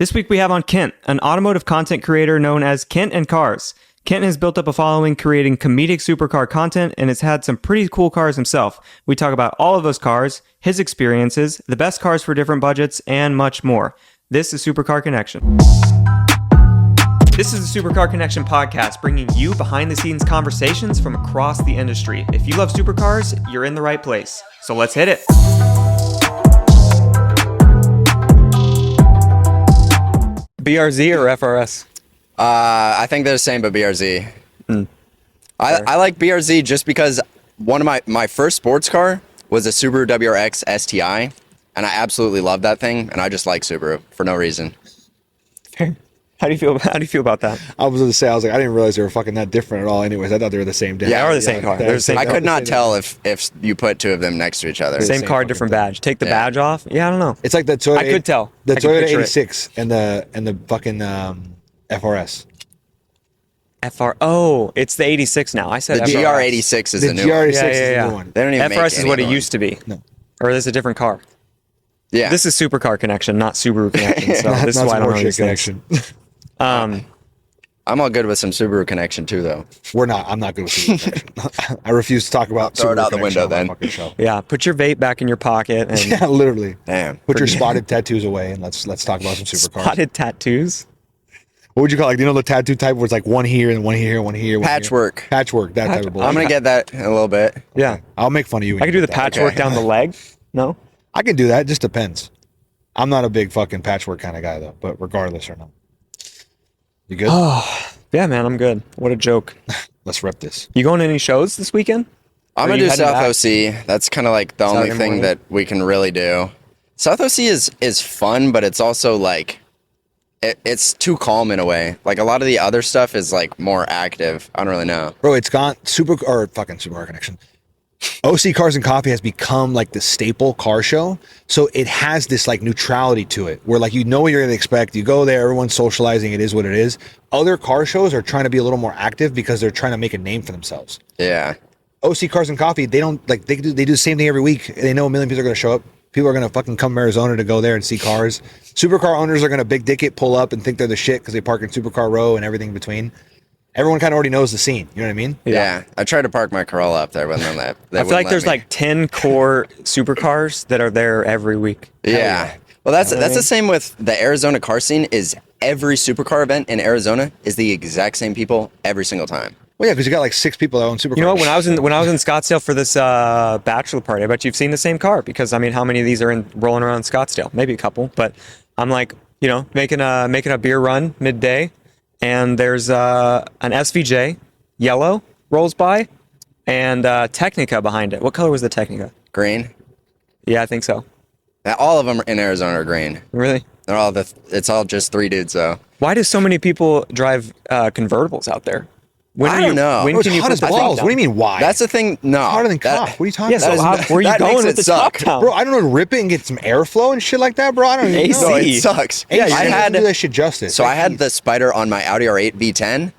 This week we have on Kent, an automotive content creator known as Kent and Cars. Kent has built up a following creating comedic supercar content and has had some pretty cool cars himself. We talk about all of those cars, his experiences, the best cars for different budgets, and much more. This is Supercar Connection. This is the Supercar Connection podcast, bringing you behind-the-scenes conversations from across the industry. If you love supercars, you're in the right place. So let's hit it. BRZ or FRS? I think they're the same, but BRZ. I like BRZ just because one of my first sports car was a Subaru WRX STI, and I absolutely love that thing, and I just like Subaru for no reason. Fair. How do you feel about that? I was going to say, I didn't realize they were fucking that different at all. Anyways, I thought they were the same. Yeah, they are the same car. They're the same I car. could not tell if you put two of them next to each other. Same car, different badge. Take the badge off. Yeah, I don't know. It's like the Toyota. I could tell. The I could Toyota picture 86 and the fucking FRS. Oh, it's the 86 now. I said The FRS. GR86 is the new GR86 one. is the new one. They don't even make FRS is any what it of them. used to be. No. Or is it a different car? Yeah. This is Supercar Connection, not Subaru Connection. So this is Not why I don't know Porsche these things. connection. I'm all good with some Subaru connection too, though. I'm not good with Subaru connection. I refuse to talk about Throw it Subaru out the connection window on my then. fucking show. Yeah, put your vape back in your pocket and Yeah, literally. Damn. Put your spotted tattoos away and let's talk about some supercars. spotted tattoos. What would you call it? Like, do you know the tattoo type where it's like one here and one here, one here, one Patchwork. Here? Patchwork, that type of bullshit. I'm going to get that in a little bit. Yeah. I'll make fun of you. when I can you do the get that. patchwork down the leg. No? I can do that. It just depends. I'm not a big fucking patchwork kind of guy though, but regardless or not. You good? Yeah, man, I'm good. What a joke. Let's rep this. You going to any shows this weekend? I'm Or going you to do heading South back? OC. That's kind of like the only Saturday thing morning? that we can really do. South OC is fun, but it's also like, it's too calm in a way. Like a lot of the other stuff is like more active. I don't really know. Bro, it's gone Supercar Connection. OC Cars and Coffee has become like the staple car show. So it has this like neutrality to it where like you know what you're going to expect. You go there, everyone's socializing. It is what it is. Other car shows are trying to be a little more active because they're trying to make a name for themselves. Yeah. OC Cars and Coffee, they don't like they do the same thing every week. They know a million people are going to show up. People are going to fucking come to Arizona to go there and see cars. Supercar owners are going to big dick it, pull up and think they're the shit because they park in Supercar Row and everything in between. Everyone kind of already knows the scene. You know what I mean? Yeah. I tried to park my Corolla up there, but then I feel like there's like 10 core supercars that are there every week. Yeah. Well, that's the same with the Arizona car scene. Is every supercar event in Arizona is the exact same people every single time. Well, yeah, because you got like 6 people that own Supercars. You know what? When I was in Scottsdale for this bachelor party, I bet you've seen the same car because I mean, how many of these are rolling around Scottsdale? Maybe a couple, but I'm like, you know, making a beer run midday, and there's an SVJ yellow rolls by, and Technica behind it. What color was the Technica? Green. Yeah, I think so. Now, all of them in Arizona are green. Really? They're all it's all just 3 dudes though. Why do so many people drive convertibles out there? I don't know. When Bro, it's can you hot put as the balls. top What down? do you mean, why? That's the thing. No. It's hotter than cock. What are you talking Yeah, so about? where are you that going makes with it the top suck. down? Bro, I don't know, to rip it and get some airflow and shit like that, bro. I don't even AC. know. No, it sucks. Yeah, I had do that shit justice. So I had the Spider on my Audi R8 V10,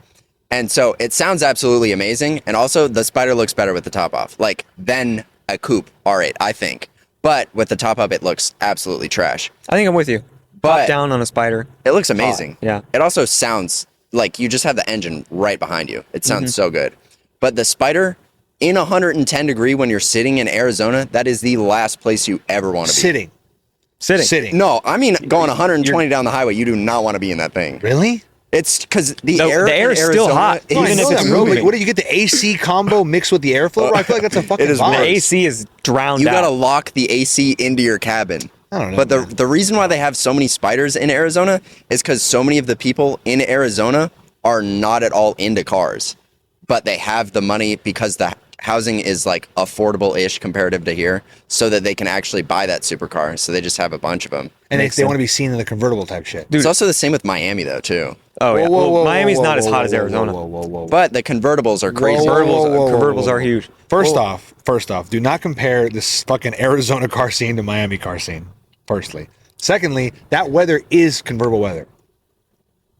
and so it sounds absolutely amazing, and also the Spider looks better with the top off, like than a coupe R8, I think. But with the top up, it looks absolutely trash. I think I'm with you. But- Top down on a Spider. It looks amazing. Yeah. It also sounds like you just have the engine right behind you. It sounds so good. But the Spider in 110 degree when you're sitting in Arizona, that is the last place you ever want to be. Sitting. No, I mean going 120 down the highway, you do not want to be in that thing. Really? It's because the No, air the air in is still Arizona hot, is- even if it's bro, but moving. what do you get, the AC combo mixed with the airflow? Bro, I feel like that's a fucking It is vibe. The worse. AC is drowned You out. gotta lock the AC into your cabin. I don't know, But man. the reason why they have so many Spiders in Arizona is because so many of the people in Arizona are not at all into cars, but they have the money because the housing is like affordable-ish comparative to here, so that they can actually buy that supercar. So they just have a bunch of them. And Makes they want sense. to be seen in the convertible type shit. Dude. It's also the same with Miami though too. Oh yeah. Whoa, whoa, Well, whoa, Miami's whoa, not as whoa, hot as whoa, Arizona. whoa, whoa, whoa, whoa. But the convertibles are crazy. Whoa, whoa, whoa, whoa, Convertibles whoa, are whoa. huge. First off, do not compare this fucking Arizona car scene to Miami car scene. Firstly, secondly, that weather is convertible weather.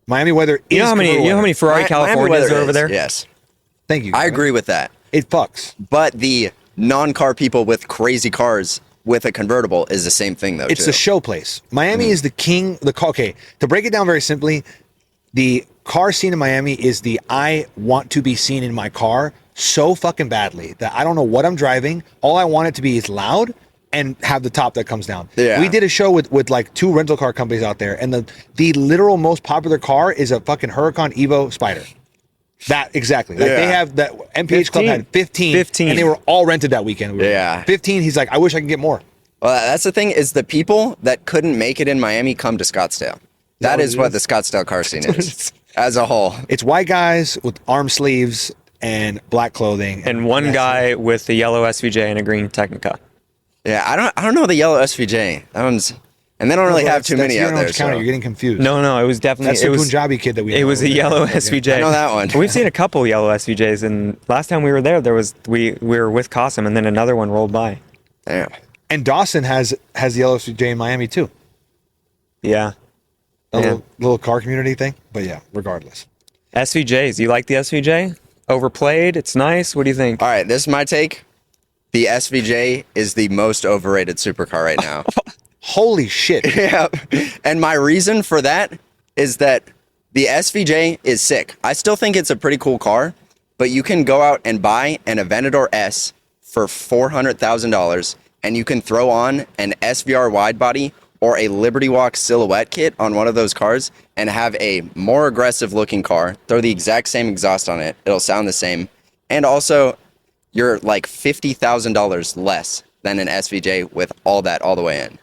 Miami weather is. You know how many weather. Ferrari Miami Californias weather are over is, there? Yes, Thank you. I agree with that. It fucks. But the non-car people with crazy cars with a convertible is the same thing though. It's too. the show place. Miami is the king. Okay, to break it down very simply, the car scene in Miami is the I want to be seen in my car so fucking badly that I don't know what I'm driving. All I want it to be is loud and have the top that comes down. Yeah. We did a show with like 2 rental car companies out there, and the literal most popular car is a fucking Huracan Evo Spider. That exactly. Like they have that MPH Club had 15, and they were all rented that weekend. Yeah. 15. He's like, I wish I could get more. Well, that's the thing is the people that couldn't make it in Miami come to Scottsdale. That is what the Scottsdale car scene is as a whole. It's white guys with arm sleeves and black clothing, And one guy with the yellow SVJ and a green Technica. Yeah, I don't know the yellow SVJ. That one's, and they don't really have too many out there. So. You're getting confused. No, it was definitely That's the Punjabi kid that we. It was a yellow SVJ. I know that one. We've seen a couple yellow SVJs, and last time we were there, we were with Cossum, and then another one rolled by. Damn. And Dawson has the yellow SVJ in Miami too. Yeah. A little car community thing, but yeah. Regardless, SVJs. You like the SVJ? Overplayed. It's nice. What do you think? All right, this is my take. The SVJ is the most overrated supercar right now. holy shit! Yeah, and my reason for that is that the SVJ is sick. I still think it's a pretty cool car, but you can go out and buy an Aventador S for $400,000, and you can throw on an SVR wide body or a Liberty Walk silhouette kit on one of those cars and have a more aggressive looking car, throw the exact same exhaust on it, it'll sound the same, and also you're like $50,000 less than an SVJ with all that all the way in.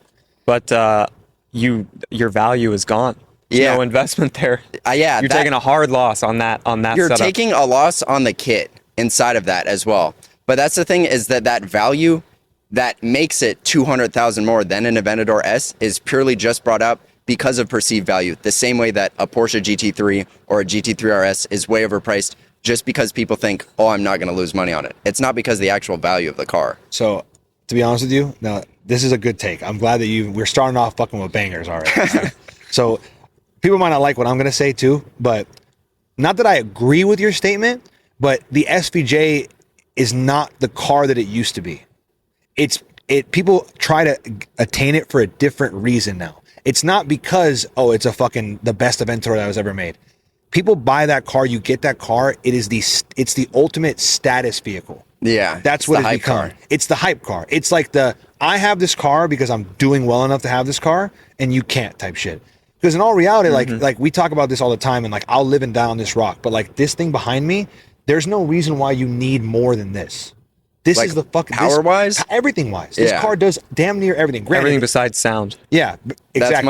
But your value is gone. There's no investment there. Yeah, you're taking a hard loss on that. You're setup. taking a loss on the kit inside of that as well. But that's the thing is that value that makes it 200,000 more than an Aventador S is purely just brought up because of perceived value. The same way that a Porsche GT3 or a GT3 RS is way overpriced just because people think, oh, I'm not going to lose money on it. It's not because of the actual value of the car. So, to be honest with you, now this is a good take. I'm glad that we're starting off fucking with bangers already. So, people might not like what I'm going to say too, but not that I agree with your statement, but the SVJ is not the car that it used to be. People try to attain it for a different reason now. It's not because, it's the best Aventador that was ever made. People buy that car, you get that car, it's the ultimate status vehicle. Yeah. That's what it's become. Car. It's the hype car. It's like I have this car because I'm doing well enough to have this car and you can't type shit. Because in all reality, like we talk about this all the time and like I'll live and die on this rock, but like this thing behind me, there's no reason why you need more than this. This is the fucking power-wise? Everything-wise. This car does damn near everything. Granted, everything besides sound. Yeah, exactly. That's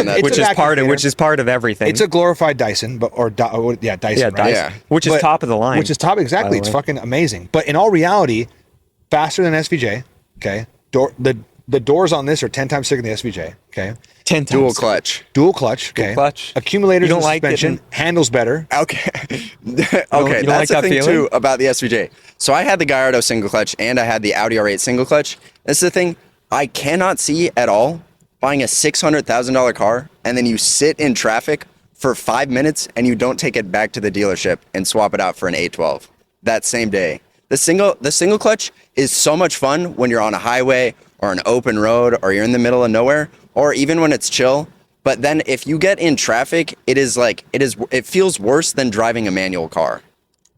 my which is part of everything. It's a glorified Dyson, Dyson. Yeah, right? Dyson, which is top of the line. Which is top, exactly. It's fucking amazing. But in all reality, faster than SVJ. Okay, the doors on this are 10 times thicker than the SVJ. Okay, 10 times. Dual clutch. Okay, clutch. Accumulators. You don't and like suspension. Handles better. Okay. Okay, you that's like the that thing feeling? too about the SVJ. So I had the Gallardo single clutch and I had the Audi R8 single clutch. This is the thing I cannot see at all buying a $600,000 car and then you sit in traffic for 5 minutes and you don't take it back to the dealership and swap it out for an 812 that same day. The single clutch is so much fun when you're on a highway or an open road or you're in the middle of nowhere or even when it's chill. But then if you get in traffic, it feels worse than driving a manual car.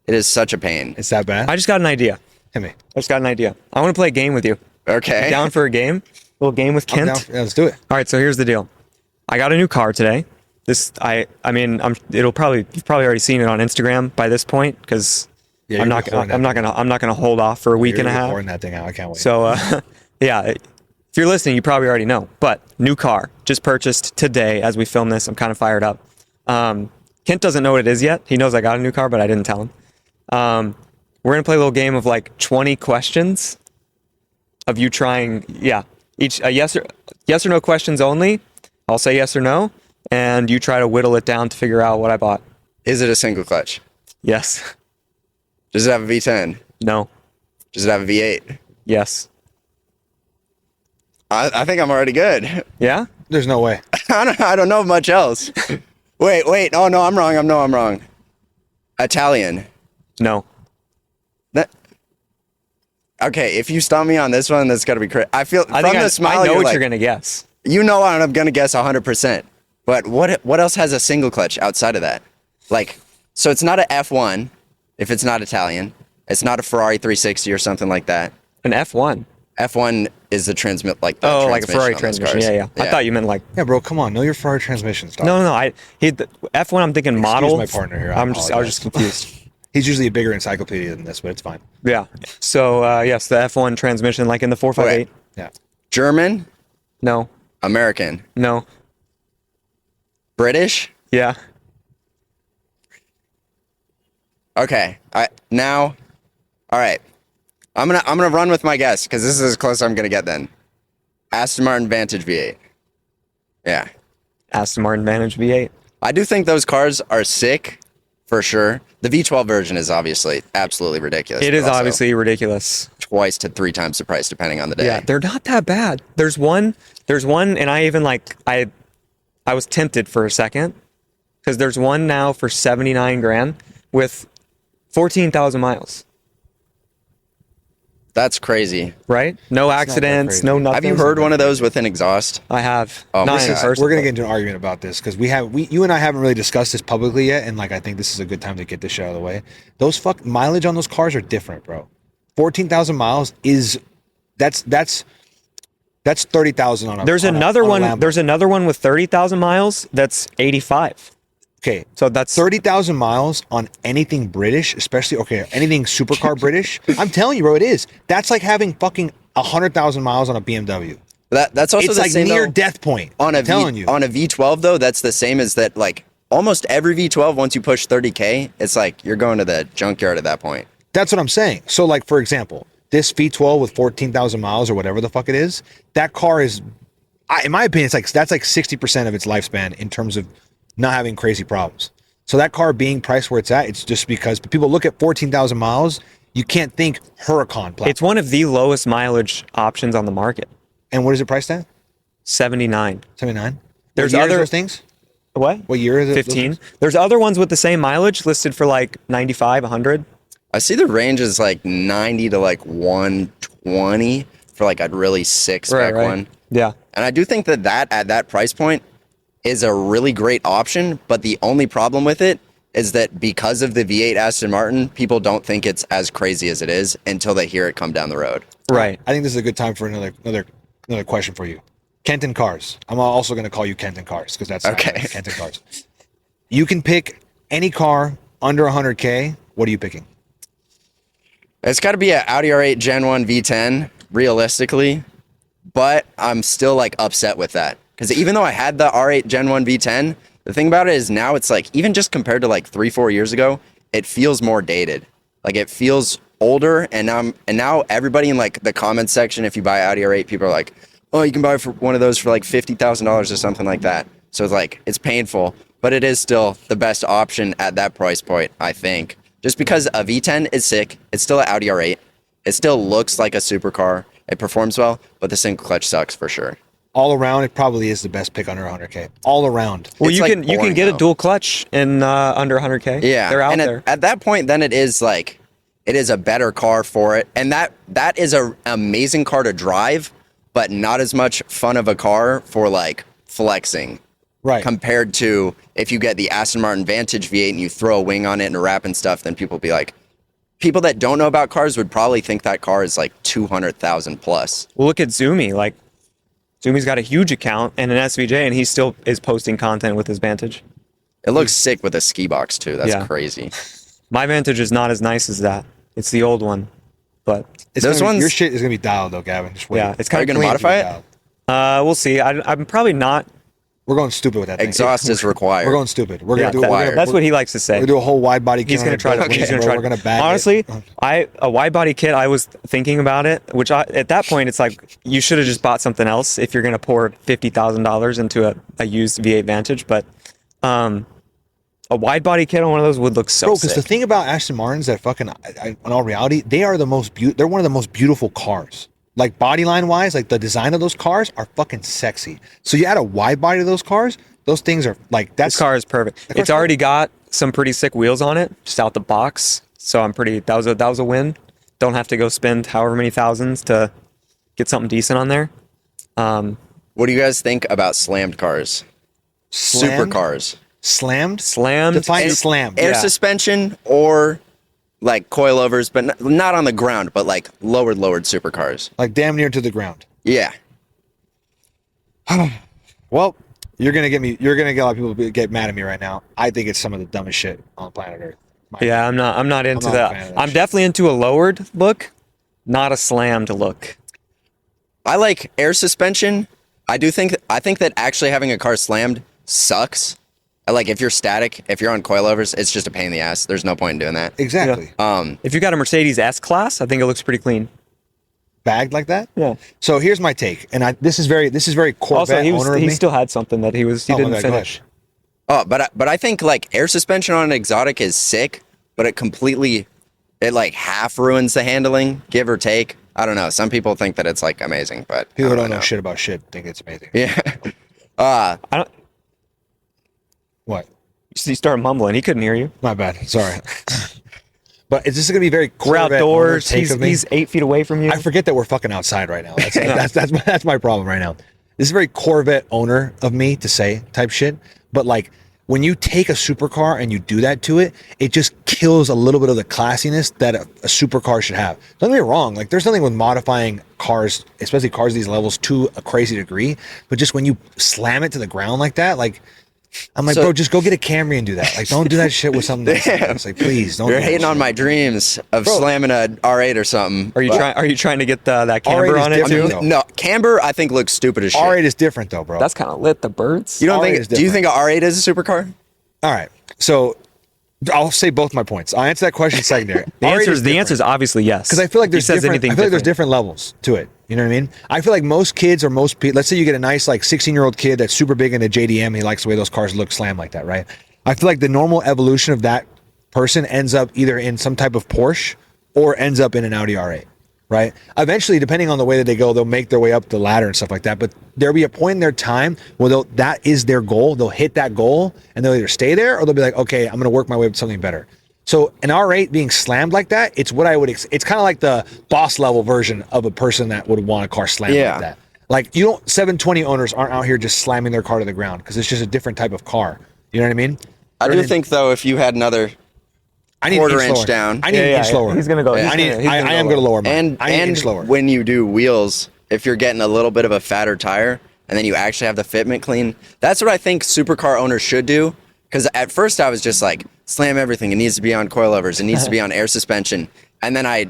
It is such a pain. It's that bad? I just got an idea. Hit me. I just got an idea. I want to play a game with you. Okay. Down for a game? A little game with Kent? Yeah, let's do it. All right, so here's the deal. I got a new car today. You've probably already seen it on Instagram by this point because I'm not gonna hold off for a week and a half. Recording that thing out. I can't wait. So yeah, if you're listening, you probably already know. But new car just purchased today as we film this. I'm kind of fired up. Kent doesn't know what it is yet. He knows I got a new car, but I didn't tell him. We're gonna play a little game of like 20 questions of you trying. Yeah, each yes or no questions only. I'll say yes or no, and you try to whittle it down to figure out what I bought. Is it a single clutch? Yes. Does it have a V10? No. Does it have a V8? Yes. I think I'm already good. Yeah? There's no way. I don't know much else. Wait. Oh, no, I'm wrong. I'm wrong. Italian. No. Okay, if you stump me on this one, that's got to be crazy. I feel I from think the smile, I know what like, you're gonna guess. you know I'm going to guess 100%. But what else has a single clutch outside of that? Like, so it's not a F1 if it's not Italian. It's not a Ferrari 360 or something like that. An F1. F1 is the transmit like the Like a Ferrari transmission on transmission. those Yeah. cars. I thought you meant like Yeah, bro, come on. Know your Ferrari transmissions, dog. no. The F1. I'm thinking model. my partner here. I I was apologize. just confused. He's usually a bigger encyclopedia than this, but it's fine. Yeah. So yes, the F1 transmission, like in the 458. Okay. Yeah. German, No. American, No. British. Yeah. Okay. All right. I'm gonna run with my guess because this is as close as I'm gonna get. Then Aston Martin Vantage V8. Yeah, Aston Martin Vantage V8. I do think those cars are sick for sure. The V12 version is obviously absolutely ridiculous. It is but also obviously ridiculous. twice to 3 times the price depending on the day. Yeah, they're not that bad. There's one, and I even I was tempted for a second because there's one now for 79 grand with 14,000 miles. That's crazy. Right? No accidents, crazy. no nothing. Have you heard one of those with an exhaust? I have. Oh, Not my in God. person, We're gonna but- get into an argument about this because you and I haven't really discussed this publicly yet, and like I think this is a good time to get this shit out of the way. Those mileage on those cars are different, bro. 14,000 miles is that's 30,000 on a. There's on a- another on a one. Lambo. There's another one with 30,000 miles. That's 85. Okay, So that's 30,000 miles on anything British, especially anything supercar British. I'm telling you, bro, it is. That's like having fucking 100,000 miles on a BMW. That's also It's the like same near though, death point. on a I'm telling you. on a V12 though. That's the same as that. Like almost every V12, once you push 30K, it's like you're going to the junkyard at that point. That's what I'm saying. So, like, for example, this V12 with 14,000 miles or whatever the fuck it is, that car is, in my opinion, that's like 60% of its lifespan in terms of not having crazy problems. So that car being priced where it's at, it's just because people look at 14,000 miles, you can't think Huracan platform. it's one of the lowest mileage options on the market. And what is it priced at? 79. 79? There's what year is other- those things? What? What year is it? 15. There's other ones with the same mileage listed for like 95, 100. I see the range is like 90 to like 120 for like a really sick spec one. Yeah. And I do think that at that price point is a really great option, but the only problem with it is that because of the V8 Aston Martin, people don't think it's as crazy as it is until they hear it come down the road. Right. I think this is a good time for another question for you. Kenton Cars. I'm also going to call you Kenton Cars because that's Okay. Kenton Cars. You can pick any car under 100K. What are you picking? It's got to be an Audi R8 Gen 1 V10, realistically, but I'm still like upset with that. Because even though I had the R8 Gen 1 V10, the thing about it is now it's like, even just compared to like 3-4 years ago, it feels more dated. Like it feels older, and now everybody in like the comments section, if you buy Audi R8, people are like, oh, you can buy for one of those for like $50,000 or something like that. So it's like, it's painful, but it is still the best option at that price point, I think. Just because a V10 is sick, it's still an Audi R8. It still looks like a supercar. It performs well, but the single clutch sucks for sure. All around, it probably is the best pick under 100K. All around. Well, It's, you like, can boring, get a though. dual clutch in under 100K. Yeah, They're out and there. At that point, then it is like, it is a better car for it, and that is a amazing car to drive, but not as much fun of a car for like flexing. Right. Compared to if you get the Aston Martin Vantage V8 and you throw a wing on it and a wrap and stuff, then people be like, people that don't know about cars would probably think that car is like 200,000 plus. Well, look at Zumi. Like, Zumi's got a huge account and an SVJ, and he still is posting content with his Vantage. It looks sick with a ski box too. That's Yeah. crazy. My Vantage is not as nice as that. It's the old one, but Those your ones- shit is gonna be dialed though, Gavin. Just wait. yeah, it's Are you kind of gonna modify it? Dialed. We'll see. I'm probably not. We're going stupid with that thing. Exhaust is required. We're going stupid. We're Yeah, gonna do. that's what he likes to say. We're gonna do a whole wide body. He's gonna try to. Okay. He's gonna try. We're gonna bag it. Honestly, a wide body kit. I was thinking about it, which at that point it's like you should have just bought something else if you're gonna pour $50,000 into a used V8 Vantage. But a wide body kit on one of those would look so Bro, because the sick. thing about Aston Martins that fucking, in all reality, they are the most they're one of the most beautiful cars. Like body line wise, like the design of those cars are fucking sexy. So you add a wide body to those cars, those things are like This car is perfect. car's It's already got some pretty sick wheels on it, just out the box. So I'm pretty. That was a win. don't have to go spend however many thousands to get something decent on there. What do you guys think about slammed cars? Slammed? Supercars. Slammed? Slammed. Define slammed. Air Yeah. suspension or like coilovers, but not on the ground, but like lowered supercars. Like damn near to the ground. Yeah. Well, you're gonna get a lot of people get mad at me right now. I think it's some of the dumbest shit on planet Earth. Yeah, I'm not into not a fan that. of that I'm shit. definitely into a lowered look, not a slammed look. I like air suspension. I think that actually having a car slammed sucks. Like if you're static, if you're on coilovers, it's just a pain in the ass. There's no point in doing that. Exactly. If you got a Mercedes S-Class, I think it looks pretty clean. Bagged like that? Yeah. So here's my take, and this is very Corvette Also, owner of he me. still had something that he Oh my didn't God, go finish. Oh, but I think like air suspension on an exotic is sick, but it like half ruins the handling, give or take. I don't know. Some people think that it's like amazing, but People who I don't know shit about shit think it's amazing. Yeah. I don't. What? You started mumbling. He couldn't hear you. My bad. Sorry. But is this going to be very We're Corvette outdoors. take of me? He's 8 feet away from you. I forget that we're fucking outside right now. That's my problem right now. This is very Corvette owner of me to say type shit. But like when you take a supercar and you do that to it, it just kills a little bit of the classiness that a supercar should have. Don't get me wrong. Like there's nothing with modifying cars, especially cars of these levels, to a crazy degree. But just when you slam it to the ground like that, like I'm like, bro, just go get a Camry and do that. Like, don't do that shit with something. It's like, please, don't. You're do that hating on shit. my dreams of slamming a R8 or something. Are you trying to get that camber R8 is on it different, too? though. No, camber I think looks stupid as shit. R8 is different though, bro. That's kind of lit. The birds. You don't R8 is think? Do you think different. an R8 is a supercar? All right. So I'll say both my points. I'll answer that question secondary. The answer is obviously yes. because I feel like He there's says different. I anything feel like there's different. different levels to it. You know what I mean? I feel like most kids or most people. Let's say you get a nice like 16-year-old kid that's super big into JDM. He likes the way those cars look slam like that, right? I feel like the normal evolution of that person ends up either in some type of Porsche or ends up in an Audi R8. Right? Eventually, depending on the way that they go, they'll make their way up the ladder and stuff like that. But there'll be a point in their time where that is their goal. They'll hit that goal and they'll either stay there or they'll be like, okay, I'm going to work my way up to something better. So an R8 being slammed like that, it's what I would. It's kind of like the boss level version of a person that would want a car slammed Yeah. like that. Like 720 owners aren't out here just slamming their car to the ground because it's just a different type of car. You know what I mean? I do think though, if you had another I need quarter an inch lower. down. I need an inch lower. He's gonna go. I am going to lower mine. I need an inch lower. when you do wheels, if you're getting a little bit of a fatter tire and then you actually have the fitment clean, that's what I think supercar owners should do. Because at first I was just like, slam everything. It needs to be on coilovers. It needs to be on air suspension. And then I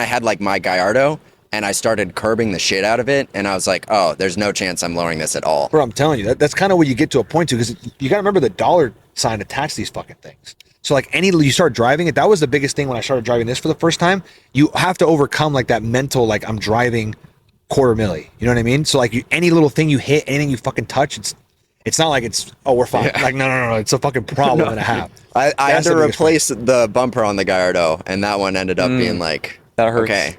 had like my Gallardo and I started curbing the shit out of it. And I was like, oh, there's no chance I'm lowering this at all. Bro, I'm telling you, that's kind of what you get to a point to, because you got to remember the dollar sign attached to these fucking things. So like you start driving it, that was the biggest thing when I started driving this for the first time. You have to overcome like that mental, like I'm driving quarter milli. You know what I mean? So like any little thing you hit, anything you fucking touch, it's not like we're fine. Yeah. Like no, it's a fucking problem and a half. I had That's to the biggest replace the bumper on the Gallardo, and that one ended up being like, that hurts. okay,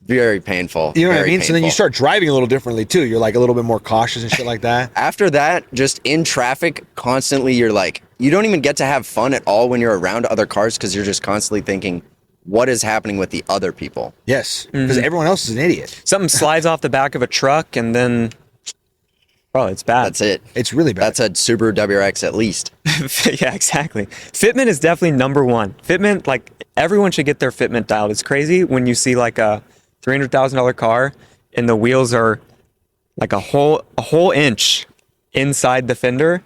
very painful. You know what I very mean? So then you painful. start driving a little differently too. You're like a little bit more cautious and shit like that. After that, just in traffic, constantly, you're like, you don't even get to have fun at all when you're around other cars because you're just constantly thinking, what is happening with the other people? Yes, because everyone else is an idiot. Something slides off the back of a truck and then, oh, it's bad. That's it. It's really bad. That's a Subaru WRX at least. Yeah, exactly. Fitment is definitely number one. Fitment, like everyone should get their fitment dialed. It's crazy when you see like a $300,000 car and the wheels are like a whole inch inside the fender.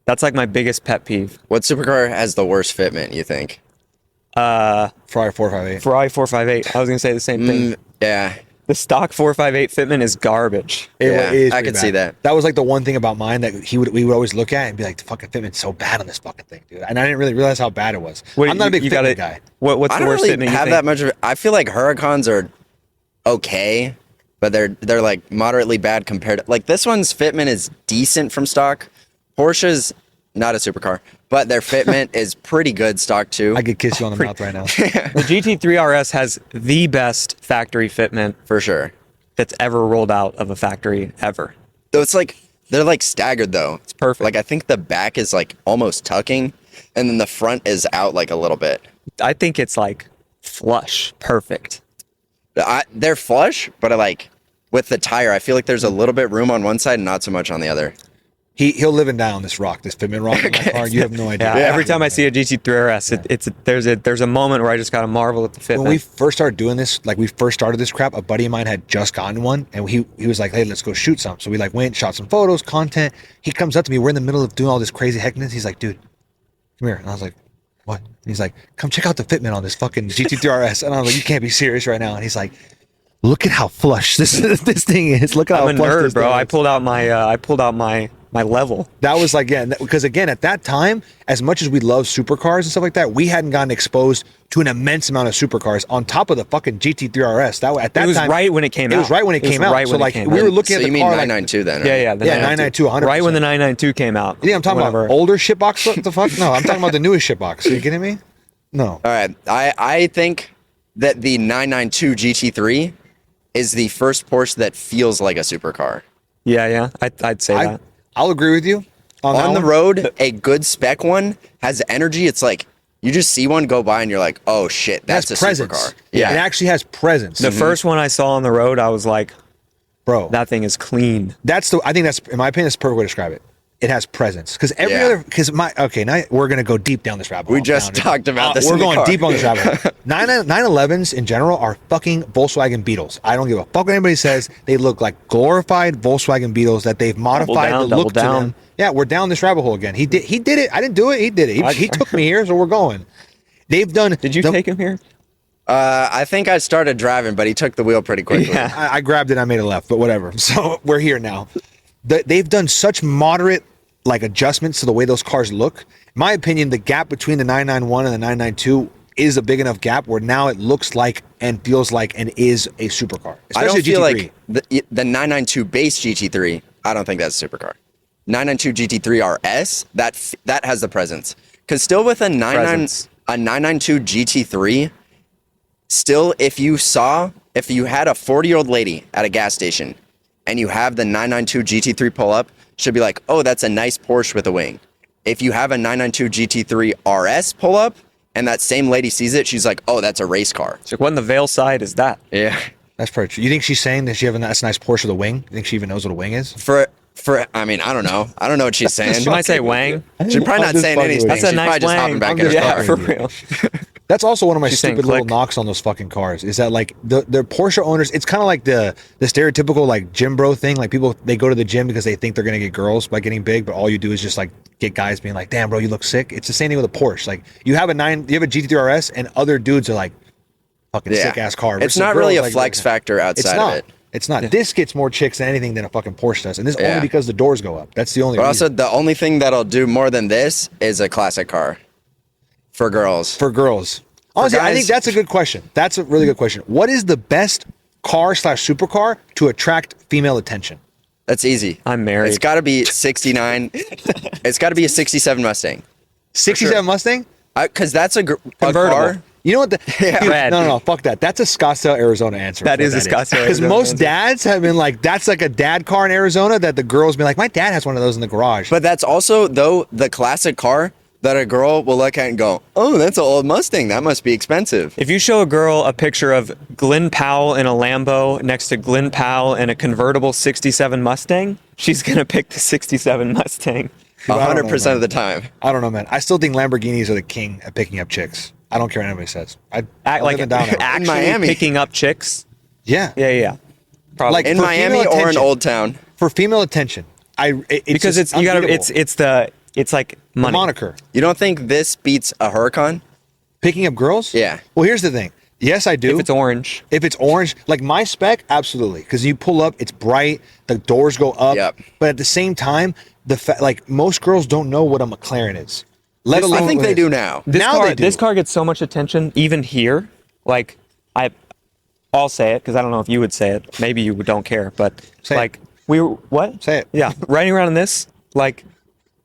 That's like my biggest pet peeve. What supercar has the worst fitment, you think? Ferrari 458. Ferrari 458. I was gonna say the same thing. Yeah. The stock 458 fitment is garbage. Yeah, is I pretty could see bad. that. That was like the one thing about mine that we would always look at and be like, the fucking fitment's so bad on this fucking thing, dude. And I didn't really realize how bad it was. I'm not a big fitment guy. What's I the don't worst really fitment you have think? that much of it. I feel like Huracans are okay, but they're like moderately bad compared to, like this one's fitment is decent from stock. Porsche's not a supercar, but their fitment is pretty good stock too. I could kiss you on the mouth right now. The GT3 RS has the best factory fitment For sure. that's ever rolled out of a factory ever. Though it's like they're like staggered though. It's perfect. Like I think the back is like almost tucking and then the front is out like a little bit. I think it's like flush, perfect. They're flush, but with the tire, I feel like there's a little bit room on one side and not so much on the other. He'll live and die on this rock, this fitment rock in my car. You have no idea. Yeah, every time I see a GT3 RS, there's a moment where I just gotta marvel at the fitment. When we first started doing this, like we first started this crap, a buddy of mine had just gotten one, and he was like, "Hey, let's go shoot some." So we went, shot some photos, content. He comes up to me. We're in the middle of doing all this crazy heckness. He's like, "Dude, come here." And I was like, "What?" And he's like, "Come check out the fitment on this fucking GT3 RS." And I was like, "You can't be serious right now." And he's like, "Look at how flush this thing is. Look at how I'm a flush nerd, this bro. thing I is." pulled out my level. That was because again, at that time, as much as we love supercars and stuff like that, we hadn't gotten exposed to an immense amount of supercars on top of the fucking GT3 RS. At that It was time, right when it came out. It was right when it came out. So we were looking at the car. 992 then? Right? Yeah, 992, 100%. Right when the 992 came out. Yeah, I'm talking about older shitbox. What the fuck? No, I'm talking about the newest shitbox. Are you kidding me? No. All right. I think that the 992 GT3 is the first Porsche that feels like a supercar. Yeah. I'd say that. I'll agree with you. On the road, a good spec one has energy. It's like you just see one go by and you're like, oh shit, that's a presence. supercar. Yeah, it actually has presence. The first one I saw on the road, I was like, bro, that thing is clean. I think that's, in my opinion, that's the perfect way to describe it. It has presence because now we're gonna go deep down this rabbit hole. We just talked about this. We're going deep on this rabbit hole. 911s in general are fucking Volkswagen Beetles. I don't give a fuck what anybody says. They look like glorified Volkswagen Beetles that they've modified the look to them. Yeah, we're down this rabbit hole again. He did it. I didn't do it. He did it. He took me here, so we're going. They've done. Did you take him here? I think I started driving, but he took the wheel pretty quickly. Yeah. I grabbed it. I made a left, but whatever. So we're here now. They've done such moderate adjustments to the way those cars look. In my opinion, the gap between the 991 and the 992 is a big enough gap where now it looks like and feels like and is a supercar. I don't feel GT3. like the 992 base GT3. I don't think that's a supercar. 992 GT3 RS that has the presence. Because still with a 992 GT3, still if you had a 40-year-old lady at a gas station and you have the 992 GT3 pull up, she'll be like, oh, that's a nice Porsche with a wing. If you have a 992 GT3 RS pull up and that same lady sees it, she's like, oh, that's a race car. It's like, what in the Vale side is that? Yeah. That's pretty true. You think she's saying that that's a nice Porsche with a wing? You think she even knows what a wing is? I mean, I don't know. I don't know what she's saying. She might say Wang. She's probably not saying anything. That's a She's nice probably just hopping Wang. back in her Yeah, car. for real. That's also one of my She's saying stupid little click. knocks on those fucking cars is that the Porsche owners, it's kind of like the stereotypical gym bro thing. Like people, they go to the gym because they think they're going to get girls by getting big, but all you do is just get guys being like, damn bro, you look sick. It's the same thing with a Porsche. Like you have a GT3 RS and other dudes are like, fucking sick ass car. It's not really a flex factor outside of it. It's not. Yeah. This gets more chicks than anything than a fucking Porsche does. And this only because the doors go up. That's the only reason. Also, the only thing that'll do more than this is a classic car. For girls. Honestly, I think that's a good question. That's a really good question. What is the best car/supercar to attract female attention? That's easy. I'm married. It's got to be 69. It's got to be a 67 Mustang. 67 sure. Mustang? Because that's a convertible. car. You know what? Red. No, fuck that. That's a Scottsdale, Arizona answer. That is a Scottsdale, Because Arizona most answer. dads have been like, that's like a dad car in Arizona that the girls be like, my dad has one of those in the garage. But that's also, though, the classic car that a girl will look at and go, oh, that's an old Mustang. That must be expensive. If you show a girl a picture of Glenn Powell in a Lambo next to Glenn Powell in a convertible 67 Mustang, she's going to pick the 67 Mustang. 100% of the time. I don't know, man. I still think Lamborghinis are the king at picking up chicks. I don't care what anybody says. Actually Miami. picking up chicks. Yeah. Yeah. Probably. Like, In for Miami female or in attention. Old Town. For female attention, because just it's unbeatable. it's like The money. moniker. You don't think this beats a Huracan? Picking up girls? Yeah. Well, here's the thing. Yes, I do. If it's orange. If it's orange, like my spec, absolutely. Because you pull up, it's bright, the doors go up. Yep. But at the same time, most girls don't know what a McLaren is. Let alone I think they do now. This car gets so much attention, even here. Like I'll say it because I don't know if you would say it. Maybe you don't care, but Say it. what? Say it. Yeah, riding around in this,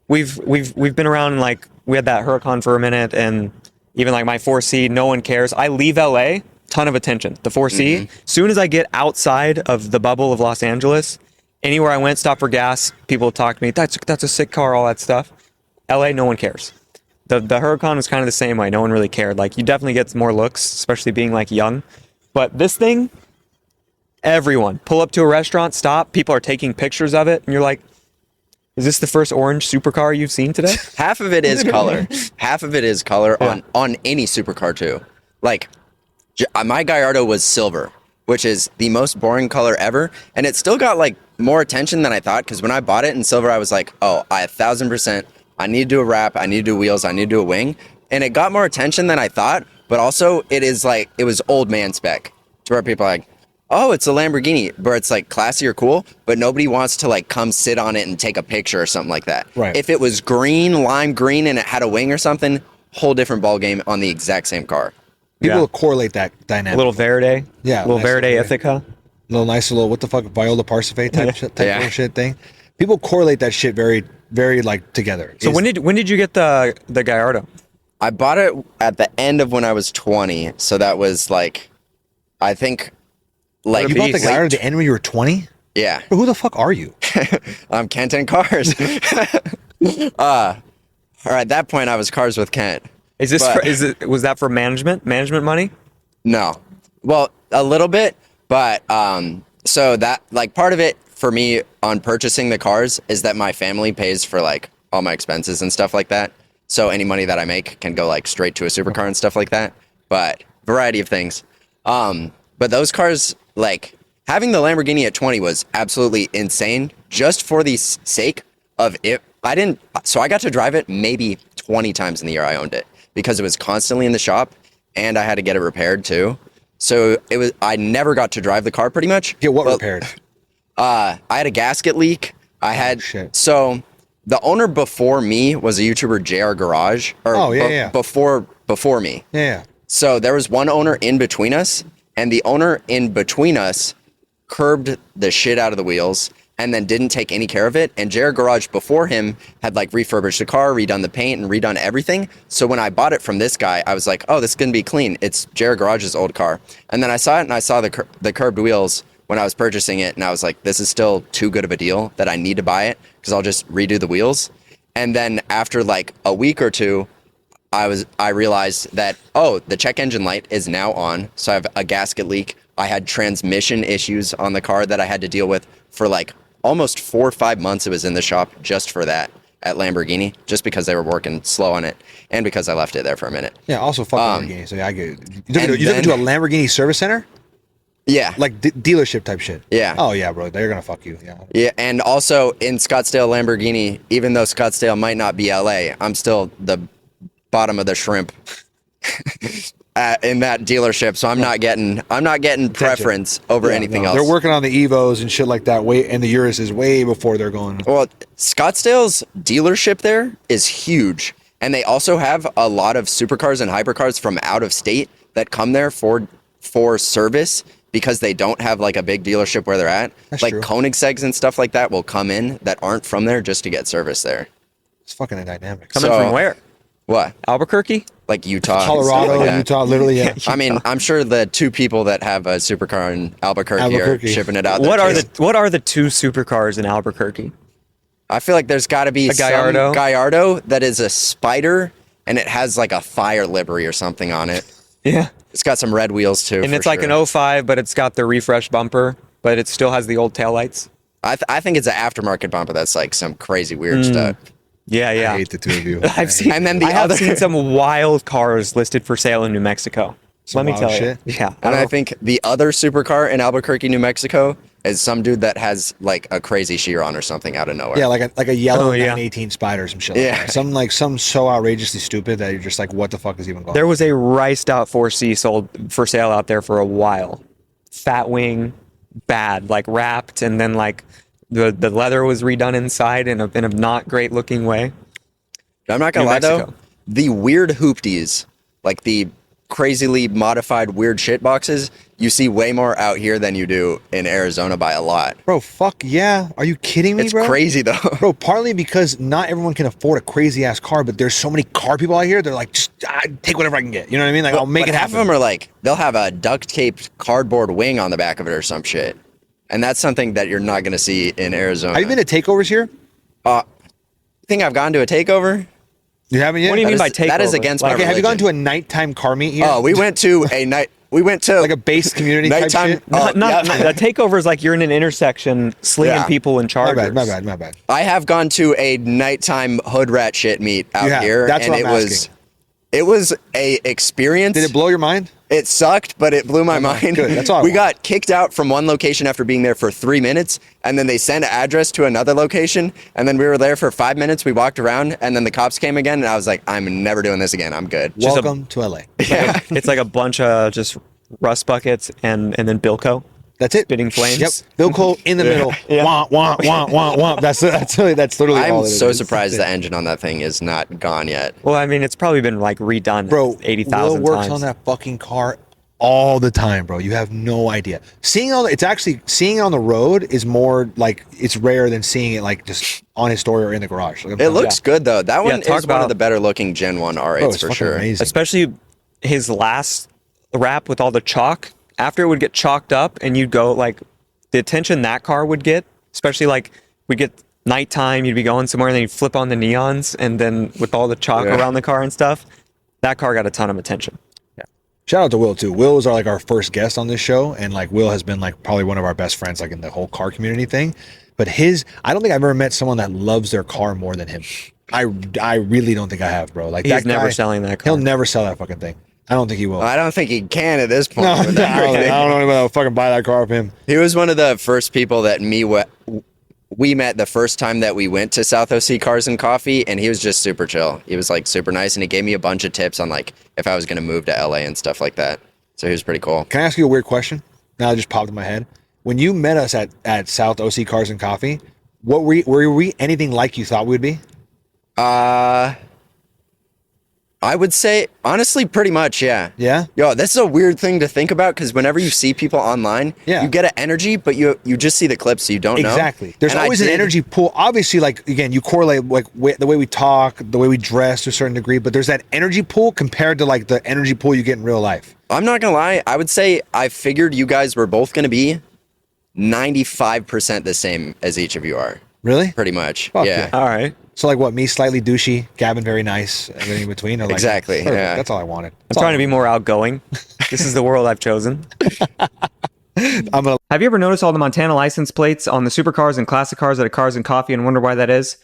we've been around and we had that Huracan for a minute, and even my 4C, no one cares. I leave LA, ton of attention. The 4C, soon as I get outside of the bubble of Los Angeles, anywhere I went, stop for gas, people talk to me. That's a sick car, all that stuff. LA, no one cares. The Huracan was kind of the same way. No one really cared. Like, you definitely get more looks, especially being like young. But this thing, everyone pull up to a restaurant, stop. People are taking pictures of it, and you're like, is this the first orange supercar you've seen today? Half of it is color. Half of it is color on any supercar too. Like my Gallardo was silver, which is the most boring color ever, and it still got like more attention than I thought. Because when I bought it in silver, I was like, oh, 1,000%. I need to do a wrap. I need to do wheels. I need to do a wing, and it got more attention than I thought. But also, it was old man spec to where people are like, oh, it's a Lamborghini, where it's like classy or cool, but nobody wants to like come sit on it and take a picture or something like that. Right. If it was green, lime green, and it had a wing or something, whole different ball game on the exact same car. People Yeah. will correlate that dynamic. A little Verde. Yeah, A little nice Verde little Ithaca. little what the fuck, Viola Parsifae type Yeah. of shit thing. People correlate that shit very, very like together. So when did you get the Gallardo? I bought it at the end of when I was 20, so that was like, I think, like you bought the beast. Gallardo at the end when you were 20? Yeah, Who the fuck are you? I'm Kent and Cars. Or at that point, I was Cars with Kent. Is this But- was that for management money? No. Well, a little bit, but so that like part of it for me on purchasing the cars is that my family pays for like all my expenses and stuff like that. So any money that I make can go like straight to a supercar and stuff like that. But variety of things. But those cars, like having the Lamborghini at 20 was absolutely insane just for the sake of it. So I got to drive it maybe 20 times in the year I owned it because it was constantly in the shop and I had to get it repaired too. So I never got to drive the car pretty much. Get what repaired? I had a gasket leak. Shit. So the owner before me was a YouTuber, JR Garage. Before me. Yeah. So there was one owner in between us, and the owner in between us curbed the shit out of the wheels and then didn't take any care of it. And JR Garage before him had like refurbished the car, redone the paint, and redone everything. So when I bought it from this guy, I was like, oh, this is going to be clean. It's JR Garage's old car. And then I saw it, and I saw the curbed wheels when I was purchasing it, and I was like, this is still too good of a deal that I need to buy it because I'll just redo the wheels. And then after like a week or two, I realized that, oh, the check engine light is now on. So I have a gasket leak. I had transmission issues on the car that I had to deal with for like almost 4 or 5 months. It was in the shop just for that at Lamborghini, just because they were working slow on it and because I left it there for a minute. Yeah, also fuck Lamborghini. So yeah, I get it. You took and it to a Lamborghini service center? Yeah. Like dealership type shit. Yeah. Oh yeah, bro. They're gonna fuck you. Yeah. Yeah, and also in Scottsdale Lamborghini, even though Scottsdale might not be LA, I'm still the bottom of the shrimp in that dealership. So I'm not getting preference over anything else. They're working on the Evos and shit like that. And the Urus is way before they're going. Well, Scottsdale's dealership there is huge, and they also have a lot of supercars and hypercars from out of state that come there for service because they don't have like a big dealership where they're at. That's like true. Koenigsegg's and stuff like that will come in that aren't from there just to get service there. It's fucking a dynamic. Coming So- from where? What? Albuquerque? Like Utah, and Colorado, stuff like that. Utah, literally. Yeah. I mean, I'm sure the two people that have a supercar in Albuquerque are shipping it out there. What are the two supercars in Albuquerque? I feel like there's got to be A Gallardo? some Gallardo that is a Spider and it has like a fire livery or something on it. Yeah. It's got some red wheels too. And it's like an 05, but it's got the refresh bumper, but it still has the old taillights. I think it's an aftermarket bumper that's like some crazy weird stuff. Yeah, yeah. I hate the two of you. I've seen, And then I have seen some wild cars listed for sale in New Mexico. Some Let me wild tell shit? you. Yeah. And I think the other supercar in Albuquerque, New Mexico is some dude that has like a crazy Chiron or something out of nowhere. Yeah, like a yellow Oh, yeah. 918 Spider or some shit. Like Yeah. that. Some so outrageously stupid that you're just like, what the fuck is even going on? There was a riced out 4C sold for sale out there for a while. Fat wing, bad, like wrapped, and then like the leather was redone inside in a not great looking way. I'm not gonna New lie though, Mexico. the weird hoopties, like the crazily modified weird shit boxes, you see way more out here than you do in Arizona by a lot. Bro, fuck yeah. Are you kidding me, It's bro? crazy though. Bro, partly because not everyone can afford a crazy ass car, but there's so many car people out here. They're like, just take whatever I can get. You know what I mean? Like, I'll make But it half happen. of them are like, they'll have a duct taped cardboard wing on the back of it or some shit. And that's something that you're not gonna see in Arizona. Have you been to takeovers here? Think I've gone to a takeover? You haven't yet? What do you mean by is- takeover? that is against my Okay, have you gone religion. to a nighttime car meet here? Oh, we went to like a base community type nighttime. shit? Oh, Not yeah. a takeover is like you're in an intersection slinging Yeah. people in My chargers. bad. I have gone to a nighttime hood rat shit meet out You have. here, That's and what I'm it was a experience. Did it blow your mind? It sucked, but it blew my mind. good. That's all I We want. got kicked out from one location after being there for 3 minutes, and then they sent an address to another location, and then we were there for 5 minutes. We walked around, and then the cops came again, and I was like, I'm never doing this again. I'm good. Just a- Welcome to LA. Yeah. It's like a bunch of just rust buckets and then Bilko. That's it. Spitting flames. Yep. Bilko in the middle. Yeah. Wah, wah, wah, wah, wah. That's literally all I'm it is. so It's surprised insane. the engine on that thing is not gone yet. Well, I mean, it's probably been like redone Bro, 80,000 Will works times. on that fucking car all the time, bro. You have no idea. Seeing it on the road is more like it's rare than seeing it like just on his story or in the garage. Like, It looks good though. That one talk is one about- of the better looking Gen 1 R8s bro, it's for fucking sure. amazing. Especially his last wrap with all the chalk. After it would get chalked up and you'd go like the attention that car would get, especially like we'd get nighttime, you'd be going somewhere and then you'd flip on the neons and then with all the chalk Yeah. around the car and stuff, that car got a ton of attention. Shout out to Will too. Will was our first guest on this show, and like Will has been like probably one of our best friends like in the whole car community thing. But I don't think I've ever met someone that loves their car more than him. I really don't think I have, bro. Like He's that never guy, selling that car. He'll never sell that fucking thing. I don't think he will. I don't think he can at this point. No, I with don't everything. know anybody that'll fucking buy that car of him. He was one of the first people that we met the first time that we went to South OC Cars and Coffee, and he was just super chill. He was like super nice, and he gave me a bunch of tips on like if I was going to move to LA and stuff like that. So he was pretty cool. Can I ask you a weird question? Now it just popped in my head. When you met us at South OC Cars and Coffee, were we anything like you thought we would be? I would say, honestly, pretty much, yeah. Yeah? Yo, this is a weird thing to think about because whenever you see people online, Yeah. you get an energy, but you just see the clips, so you don't know. Exactly. There's And I always an did- energy pool. Obviously, like again, you correlate like the way we talk, the way we dress to a certain degree, but there's that energy pool compared to like the energy pool you get in real life. I'm not going to lie. I would say I figured you guys were both going to be 95% the same as each of you are. Really? Pretty much. Fuck yeah. All right. So like what? Me slightly douchey, Gavin very nice, everything in between. Or like, Exactly, perfect. yeah. That's all I wanted. I'm trying to be more outgoing. This is the world I've chosen. I'm gonna. Have you ever noticed all the Montana license plates on the supercars and classic cars at a Cars and Coffee and wonder why that is?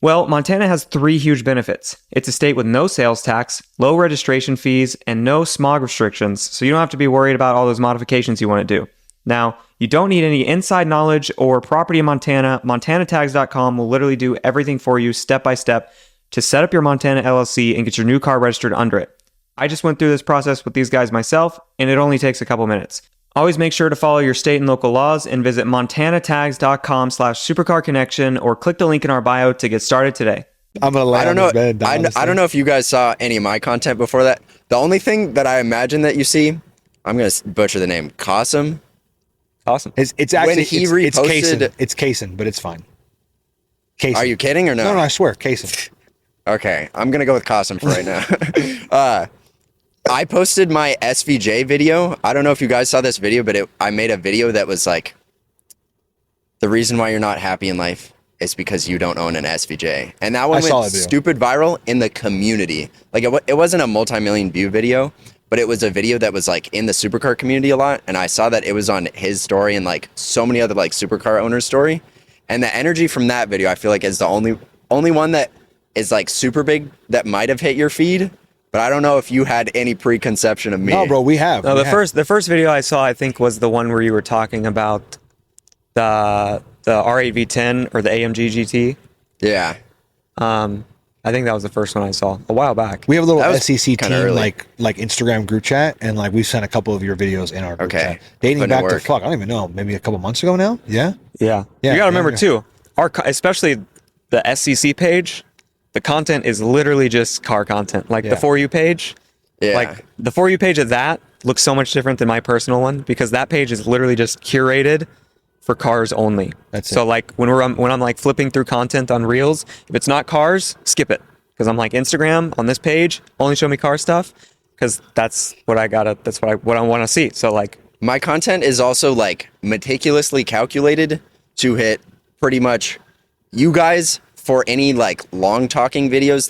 Well, Montana has 3 huge benefits. It's a state with no sales tax, low registration fees, and no smog restrictions, so you don't have to be worried about all those modifications you want to do. Now, you don't need any inside knowledge or property in Montana. MontanaTags.com will literally do everything for you step by step to set up your Montana LLC and get your new car registered under it. I just went through this process with these guys myself, and it only takes a couple minutes. Always make sure to follow your state and local laws and visit MontanaTags.com/supercarconnection or click the link in our bio to get started today. I'm gonna lay I don't on know. this bed. I don't know if you guys saw any of my content before that. The only thing that I imagine that you see, I'm going to butcher the name, Qasim. Awesome. It's actually When he it's reposted- Kaysen. It's Kaysen, but it's fine. Kaysen. Are you kidding or no? No, I swear, Kaysen. Okay, I'm gonna go with Qasim for right now. I posted my SVJ video. I don't know if you guys saw this video, but I made a video that was like, the reason why you're not happy in life is because you don't own an SVJ. And that one I saw went that video. stupid viral in the community. Like it wasn't a multi-million view video, but it was a video that was like in the supercar community a lot. And I saw that it was on his story and like so many other like supercar owners' story. And the energy from that video, I feel like is the only one that is like super big that might have hit your feed. But I don't know if you had any preconception of me. No, bro, we have. No, we the have. first video I saw, I think, was the one where you were talking about the R8 V10 or the AMG GT. Yeah. I think that was the first one I saw a while back. We have a little That was SCC kinda team early. like Instagram group chat, and like we've sent a couple of your videos in our group Okay. chat. Dating Putting it back to work. fuck, I don't even know, maybe a couple months ago now. Yeah. Yeah. Yeah, You got to remember yeah. too, especially the SCC page, the content is literally just car content. Like Yeah. the For You page, Yeah. like the For You page of that looks so much different than my personal one because that page is literally just curated for cars only. That's so it. like when I'm like flipping through content on Reels, if it's not cars, skip it. Because I'm like Instagram on this page, only show me car stuff. Because that's what I want to see. So like, My content is also like meticulously calculated to hit pretty much you guys for any like long talking videos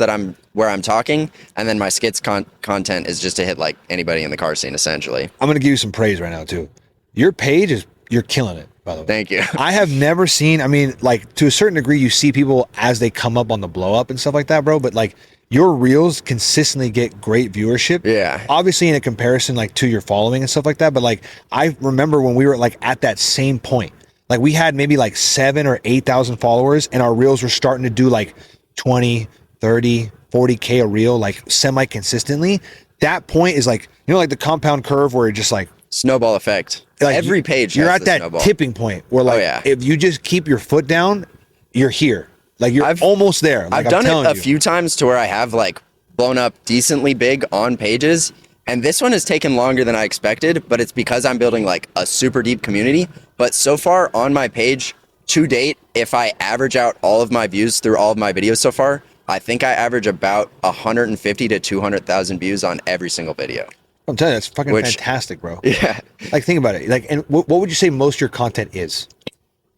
where I'm talking, and then my skits content is just to hit like anybody in the car scene essentially. I'm gonna give you some praise right now too. Your page you're killing it, by the way. Thank you. I have never seen, I mean, like to a certain degree, you see people as they come up on the blow up and stuff like that, bro. But like your reels consistently get great viewership. Yeah. Obviously in a comparison like to your following and stuff like that. But like I remember when we were like at that same point, like we had maybe like 7,000 or 8,000 followers and our reels were starting to do like 20, 30, 40K a reel, like semi consistently. That point is like, you know, like the compound curve where it just like snowball effect. like every page you're has at the that snowball. tipping point where like if you just keep your foot down, you're here. Like you're almost there. Like, I've done it a few times to where I have like blown up decently big on pages, and this one has taken longer than I expected, but it's because I'm building like a super deep community. But so far on my page to date, if I average out all of my views through all of my videos so far, I think I average about 150 to 200,000 views on every single video. I'm telling you, that's fucking fantastic, bro. Yeah. Like, think about it. Like, and what would you say most of your content is?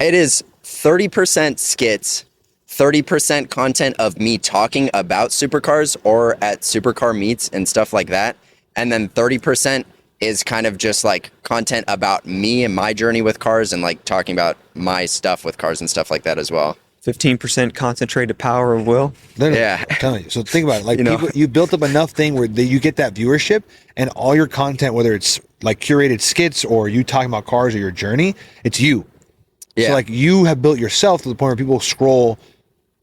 It is 30% skits, 30% content of me talking about supercars or at supercar meets and stuff like that. And then 30% is kind of just like content about me and my journey with cars and like talking about my stuff with cars and stuff like that as well. 15% concentrated power of will. Literally, yeah. I'm telling you. So think about it. Like you built up enough thing where you get that viewership and all your content, whether it's like curated skits or you talking about cars or your journey, it's you. Yeah. So like you have built yourself to the point where people scroll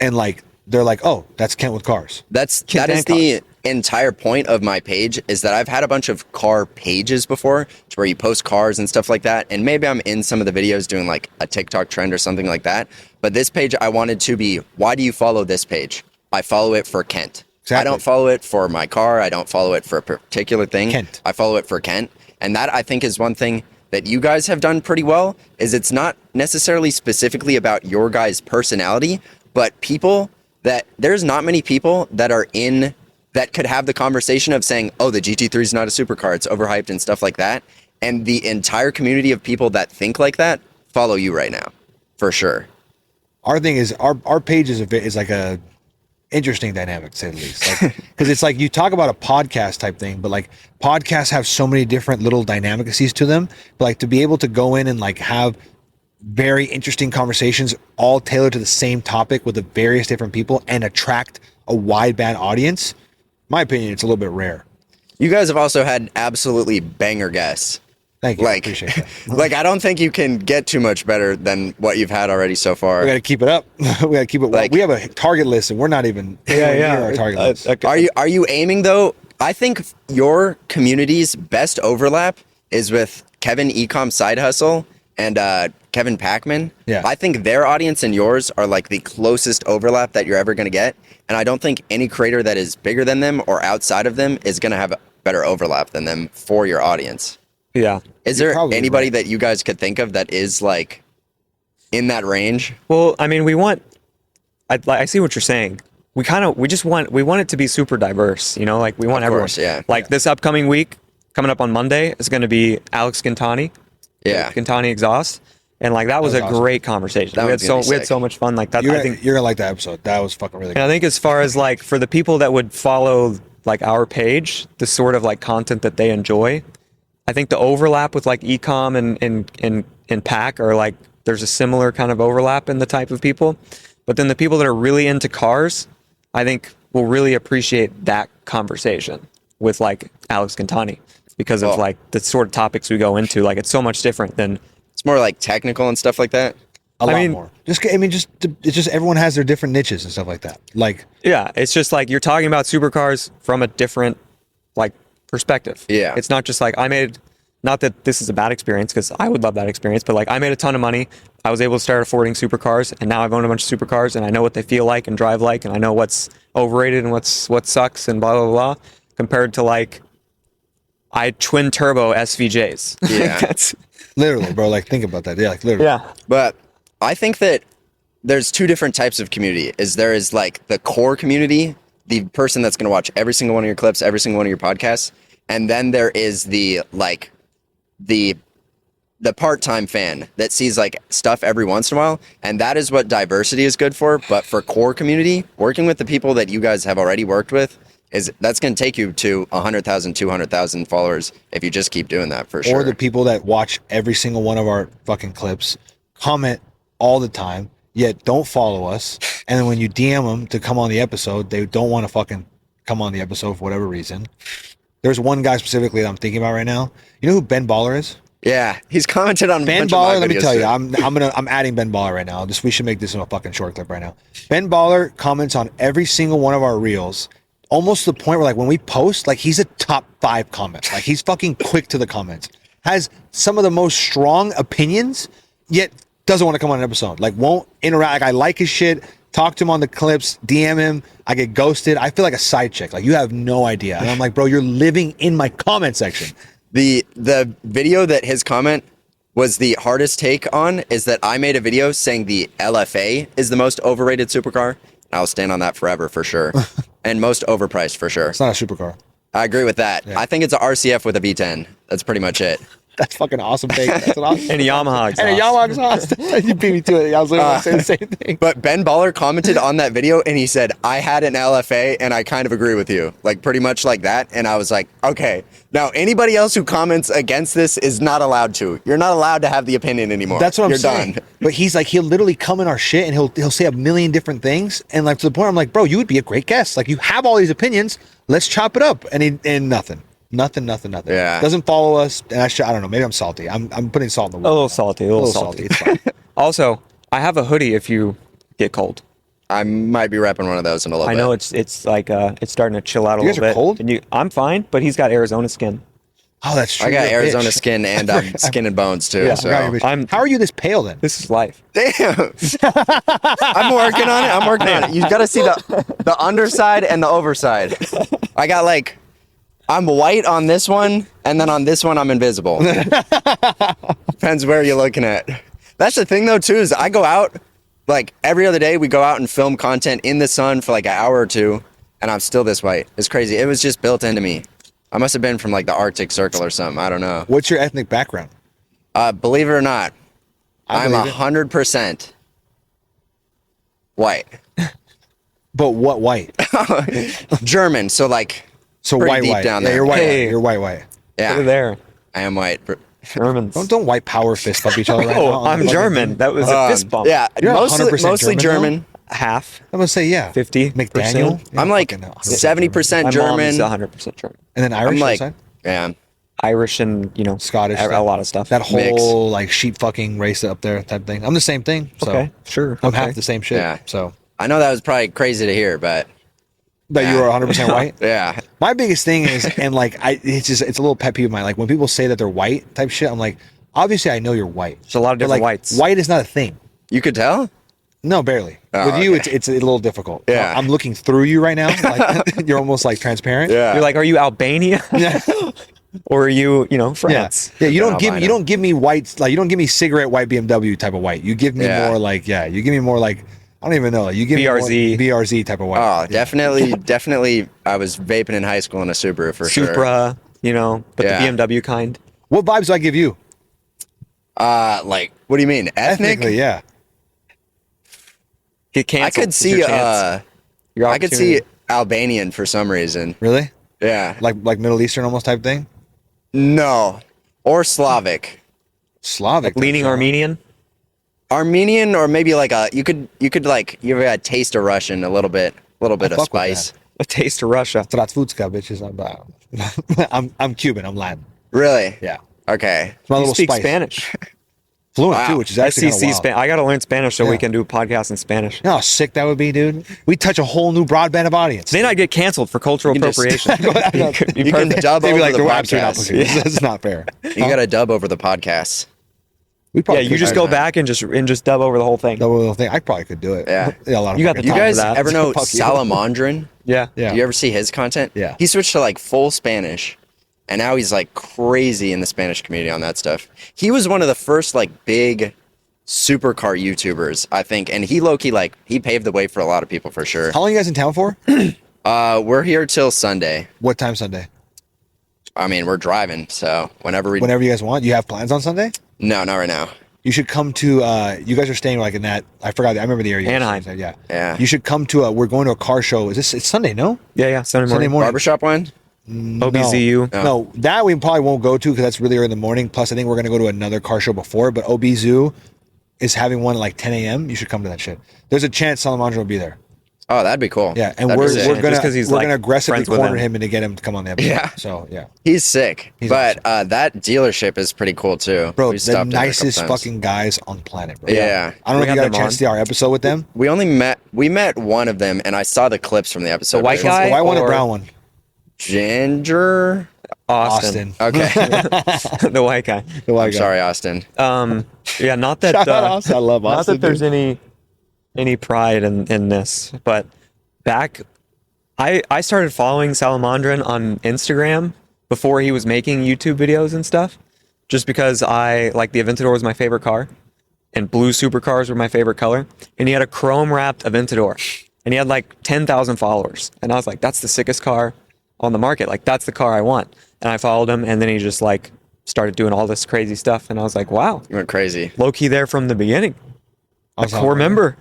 and like, they're like, oh, that's Kent with cars. That is the entire point of my page, is that I've had a bunch of car pages before to where you post cars and stuff like that. And maybe I'm in some of the videos doing like a TikTok trend or something like that. But this page I wanted to be, why do you follow this page? I follow it for Kent. Exactly. I don't follow it for my car. I don't follow it for a particular thing. Kent. I follow it for Kent. And that I think is one thing that you guys have done pretty well, is it's not necessarily specifically about your guys' personality, but people that there's not many people that are in that could have the conversation of saying, oh, the GT3 is not a supercar, it's overhyped and stuff like that. And the entire community of people that think like that follow you right now, for sure. Our thing is our page is like a interesting dynamic, to say the least. Like, because it's like you talk about a podcast type thing, but like podcasts have so many different little dynamicies to them. But like to be able to go in and like have very interesting conversations all tailored to the same topic with the various different people and attract a wide band audience, my opinion, it's a little bit rare. You guys have also had absolutely banger guests. Thank you. Like, I appreciate that. Like, I don't think you can get too much better than what you've had already so far. We got to keep it up. We got to keep it. Like, we have a target list, and we're not even near our target list. Are you aiming though? I think your community's best overlap is with Kevin Ecom Side Hustle and Kevin Packman. Yeah. I think their audience and yours are like the closest overlap that you're ever going to get. And I don't think any creator that is bigger than them or outside of them is going to have a better overlap than them for your audience. Yeah. Is there anybody that you guys could think of that is like in that range? Well, I mean, I see what you're saying. We want it to be super diverse, you know, like we want everyone. Like this upcoming week, coming up on Monday, is going to be Alex Gintani. Yeah. Gintani Exhaust. And like that was a awesome. Great conversation. We had so much fun. Like that. I think you're gonna like that episode. That was fucking really good. And I think as far as like for the people that would follow like our page, the sort of like content that they enjoy, I think the overlap with like ecom and pack are like there's a similar kind of overlap in the type of people. But then the people that are really into cars, I think will really appreciate that conversation with like Alex Gintani because of like the sort of topics we go into. Like it's so much different than. It's more like technical and stuff like that. A lot more. It's just everyone has their different niches and stuff like that. Like yeah, it's just like you're talking about supercars from a different like perspective. Yeah, it's not just like not that this is a bad experience because I would love that experience, but like I made a ton of money. I was able to start affording supercars, and now I've owned a bunch of supercars, and I know what they feel like and drive like, and I know what's overrated and what sucks and blah blah blah. Compared to like I twin turbo SVJs. Yeah, that's literally, bro. Like think about that. Yeah, like literally. Yeah, but I think that there's two different types of community. There is like the core community, the person that's going to watch every single one of your clips, every single one of your podcasts, and then there is the the part-time fan that sees like stuff every once in a while, and that is what diversity is good for. But for core community, working with the people that you guys have already worked with, that's going to take you to 100,000, 200,000 followers if you just keep doing that, for sure. Or the people that watch every single one of our fucking clips, comment all the time, yet don't follow us, and then when you DM them to come on the episode, they don't want to fucking come on the episode for whatever reason. There's one guy specifically that I'm thinking about right now. You know who Ben Baller is? Yeah, he's commented on Ben Baller. Let me tell you, I'm adding Ben Baller right now. We should make this in a fucking short clip right now. Ben Baller comments on every single one of our reels, almost to the point where like when we post, like he's a top 5 comment. Like he's fucking quick to the comments. Has some of the most strong opinions, yet doesn't want to come on an episode. Like won't interact. Like I like his shit. Talk to him on the clips. DM him. I get ghosted. I feel like a side chick. Like you have no idea. And I'm like, bro, you're living in my comment section. The video that his comment was the hardest take on is that I made a video saying the LFA is the most overrated supercar. I'll stand on that forever, for sure. And most overpriced, for sure. It's not a supercar. I agree with that. Yeah. I think it's a RCF with a V10. That's pretty much it. That's fucking awesome take. That's an awesome and a Yamaha exhaust. And a Yamaha exhaust. You beat me to it. I was literally saying the same thing. But Ben Baller commented on that video and he said, I had an LFA and I kind of agree with you. Like pretty much like that. And I was like, okay. Now anybody else who comments against this is not allowed to. You're not allowed to have the opinion anymore. That's what I'm You're saying. Done. But he's like, he'll literally come in our shit and he'll say a million different things. And like to the point I'm like, bro, you would be a great guest. Like you have all these opinions. Let's chop it up. And nothing. Nothing. Yeah. Doesn't follow us. And I don't know. Maybe I'm salty. I'm putting salt in the wound. A little salty. A little salty. It's fine. Also, I have a hoodie if you get cold. I might be repping one of those in a little bit. I know it's like it's starting to chill out a You little guys are bit. cold? And I'm fine, but he's got Arizona skin. Oh, that's true. I got You're a Arizona bitch. skin and skin and bones too. Yeah. So. How are you this pale then? This is life. Damn. I'm working on it. You got to see the underside and the overside. I got like, I'm white on this one, and then on this one, I'm invisible. Depends where you're looking at. That's the thing, though, too, is I go out, like, every other day, we go out and film content in the sun for, like, an hour or two, and I'm still this white. It's crazy. It was just built into me. I must have been from, like, the Arctic Circle or something. I don't know. What's your ethnic background? Believe it or not, I'm believe it. 100% white. But what white? German, so, like... So pretty white, deep white. down Yeah, there. you're white. Hey. You're white. Yeah, Over there. I am white. Germans. Don't white power fist up each other right now. Oh, I'm German. That was a fist bump. Yeah, You're mostly 100% German. Half. I'm gonna say yeah. 50%. McDaniel. Yeah, I'm like fucking 100% 70% My German. mom is 100% German. And then Irish. I'm like, outside? yeah. Irish and, Scottish. a lot of stuff. That whole Mix. like sheep fucking race up there type thing. I'm the same thing. So Okay, sure. I'm Okay. half the same shit. Yeah. So I know that was probably crazy to hear, but that you are 100% white. yeah. My biggest thing is, and like it's a little pet peeve of mine. Like when people say that they're white type shit, I'm like, obviously I know you're white. There's a lot of But, different like, whites. White is not a thing. You could tell? No, barely. Oh, With you, okay. it's a little difficult. Yeah. I'm looking through you right now. Like, you're almost like transparent. Yeah. You're like, are you Albania? Yeah. Or are you, Yeah. France? Yeah. You don't Albino. you don't give me white, like you don't give me cigarette white BMW type of white. You give me Yeah. more like, you give me more like, I don't even know. You give BRZ. me more BRZ type of white. Oh, definitely. I was vaping in high school in a Subaru for sure. Supra, but Yeah. the BMW kind. What vibes do I give you? Like, what do you mean? Ethnic? Ethnically, yeah. Get canceled. I could It's see, your chance. Your I could opportunity. see Albanian for some reason. Really? Yeah. Like Middle Eastern almost type thing? No. Or Slavic. Slavic. leaning Armenian. Armenian, or maybe like you could like, you ever had taste of Russian, a little bit of fuck with spice. that. A taste of Russia. Stratfutska, bitches. I'm Cuban. I'm Latin. Really? Yeah. Okay. It's my You little speak spice. Spanish. Fluent Wow. too, which is actually kind SCC of wild. Spanish. I got to learn Spanish so Yeah. we can do a podcast in Spanish. You know how sick that would be, dude? We touch a whole new broadband of audience. Then I get canceled for cultural You can just- appropriation. You can dub They'd over be like, the the rap's not podcast. okay. That's not fair. You got to dub over the podcast. We Yeah, probably you could just do go that. back and just dub over the whole thing. Double little thing. I probably could do it. Yeah. A lot of You got the fucking You time time. guys for that. ever know Fuck you. Salamandrin? Yeah. Yeah. Do you ever see his content? Yeah. He switched to like full Spanish, and now he's like crazy in the Spanish community on that stuff. He was one of the first like big supercar YouTubers, I think, and he low-key like he paved the way for a lot of people for sure. How long are you guys in town for? We're here till Sunday. What time Sunday? I mean, we're driving, so whenever Whenever you guys want. You have plans on Sunday? No, not right now. You should come to. You guys are staying like in that. I forgot. I remember the area. Anaheim. Yeah. Yeah. You should come to. We're going to a car show. It's Sunday? No. Yeah, Sunday Sunday morning. morning. Barbershop one? OBZU. No, that we probably won't go to because that's really early in the morning. Plus, I think we're going to go to another car show before. But OBZU is having one at like 10 a.m. You should come to that shit. There's a chance Salamandra will be there. Oh, that'd be cool. Yeah, and That'd be sick. we're gonna 'cause he's, we're like, gonna aggressively friends with corner him. him and to get him to come on the episode. Yeah. So yeah, He's sick. He's but that dealership is pretty cool too. bro, We the stopped in there a couple nicest times. fucking guys on planet, bro. Yeah. I don't know We if you had got a them chance to on. see our episode with them. We met one of them, and I saw the clips from the episode. The white It was guy? The white one or or- brown one? Ginger. Austin. Okay. The white guy. The white I'm guy. sorry, Austin. Yeah, not that. Shout out Austin. I love Not Austin, that there's any pride in this, but back, I started following Salamandran on Instagram before he was making YouTube videos and stuff, just because the Aventador was my favorite car, and blue supercars were my favorite color, and he had a chrome wrapped Aventador, and he had like 10,000 followers, and I was like, that's the sickest car on the market, like that's the car I want, and I followed him, and then he just like started doing all this crazy stuff, and I was like, wow, You went crazy. low key there from the beginning, a Awesome. core member.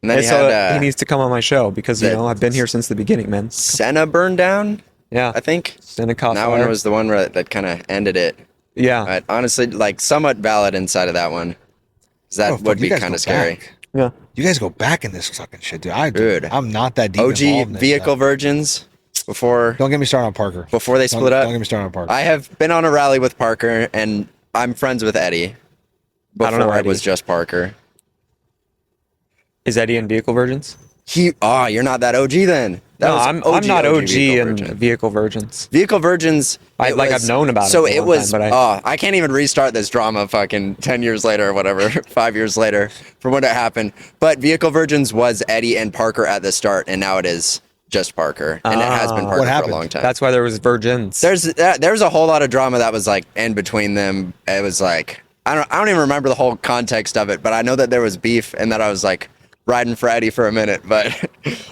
And then And he so had he needs to come on my show because I've been here since the beginning, man. Senna burn down, Yeah, I think. Seneca That one was the one that kind of ended it. yeah, But honestly, like somewhat valid inside of that one. 'Cause that Oh, fuck, would you be guys kind go of scary. back. yeah. You guys go back in this fucking shit, dude. Dude. I'm not that deep. OG involved in this vehicle stuff. virgins before Don't get me started on Parker. before they split up. Don't get me started on Parker. I have been on a rally with Parker, and I'm friends with Eddie. I don't know Before it Eddie. was just Parker. Is Eddie in Vehicle Virgins? You're not that OG then. That No, was I'm not OG Vehicle in Virgin. Vehicle Virgins. Vehicle Virgins. I've known about it So for a it long was. time, but I can't even restart this drama. Fucking 10 years later, or whatever, 5 years later, from when it happened. But Vehicle Virgins was Eddie and Parker at the start, and now it is just Parker, and it has been Ah. Parker What for a happened? long time. That's why there was Virgins. There's a whole lot of drama that was like in between them. It was like I don't even remember the whole context of it, but I know that there was beef and that I was like riding for Eddie for a minute, but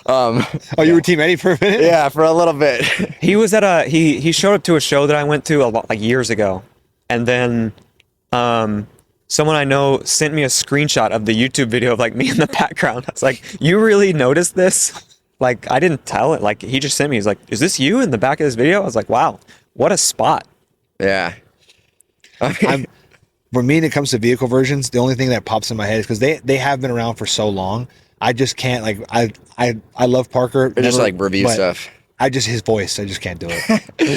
Oh, you were Team Eddie for a minute? yeah, for a little bit. He was at he showed up to a show that I went to a lot, like years ago, and then someone I know sent me a screenshot of the YouTube video of like me in the background. I was like, "You really noticed this?" Like I didn't tell it. Like he just sent me. He's like, "Is this you in the back of this video?" I was like, "Wow, what a spot!" Yeah. For me, when it comes to vehicle versions, the only thing that pops in my head is because they have been around for so long. I just can't like I love Parker. Or just never- like review but stuff. I just his voice. I just can't do it.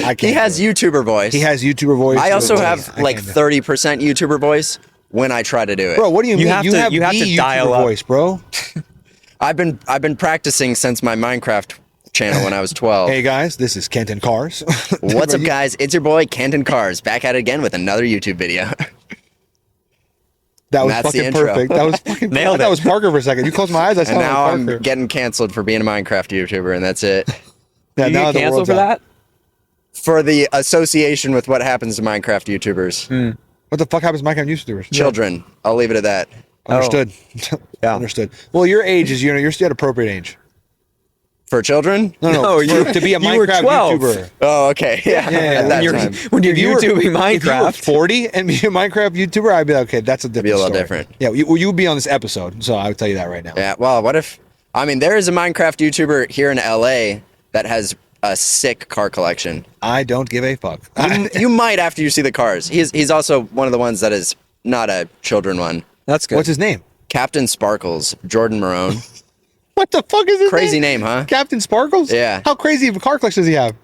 I can't. He has do it. YouTuber voice. He has YouTuber voice. I also I have like can't do it. 30% YouTuber voice when I try to do it. Bro, what do you mean? have to- you have the to dial YouTuber up. voice, bro. I've been practicing since my Minecraft channel when I was 12. Hey guys, this is Kenton Cars. What's up, guys? It's your boy Kenton Cars back at it again with another YouTube video. That was That's the fucking intro. perfect. That was fucking Nailed That it. was Parker for a second. You closed my eyes. I saw And now Parker. I'm getting canceled for being a Minecraft YouTuber, and that's it. Yeah, Do you now get the canceled world's for out. that? For the association with what happens to Minecraft YouTubers. What the fuck happens to Minecraft YouTubers? Children. I'll leave it at that. Understood. Yeah. Understood. Well, your age is you're at appropriate age. For children? No, No, you- to be a you were Minecraft 12. YouTuber. Oh, okay. Yeah. Yeah, At that When you're, time. when you're If you were- YouTubing If you were Minecraft, 40 and be a Minecraft YouTuber, I'd be like, okay, that's a different Be a little story. different. Yeah, you would be on this episode, so I would tell you that right now. Yeah. Well, what if? I mean, there is a Minecraft YouTuber here in LA that has a sick car collection. I don't give a fuck. You might after you see the cars. He's also one of the ones that is not a children one. that's good. What's his name? Captain Sparkles, Jordan Marone. What the fuck is his Crazy name, huh? Captain Sparkles? Yeah. How crazy of a car collection does he have?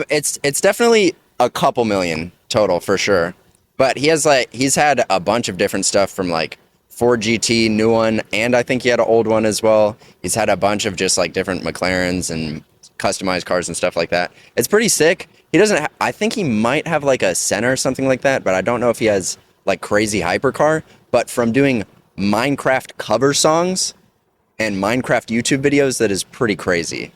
It's definitely a couple million total for sure. But he's had a bunch of different stuff from like Ford GT, new one, and I think he had an old one as well. He's had a bunch of just like different McLarens and customized cars and stuff like that. It's pretty sick. He doesn't. I think he might have like a Senna or something like that, but I don't know if he has like crazy hypercar. But from doing Minecraft cover songs and Minecraft YouTube videos, that is pretty crazy.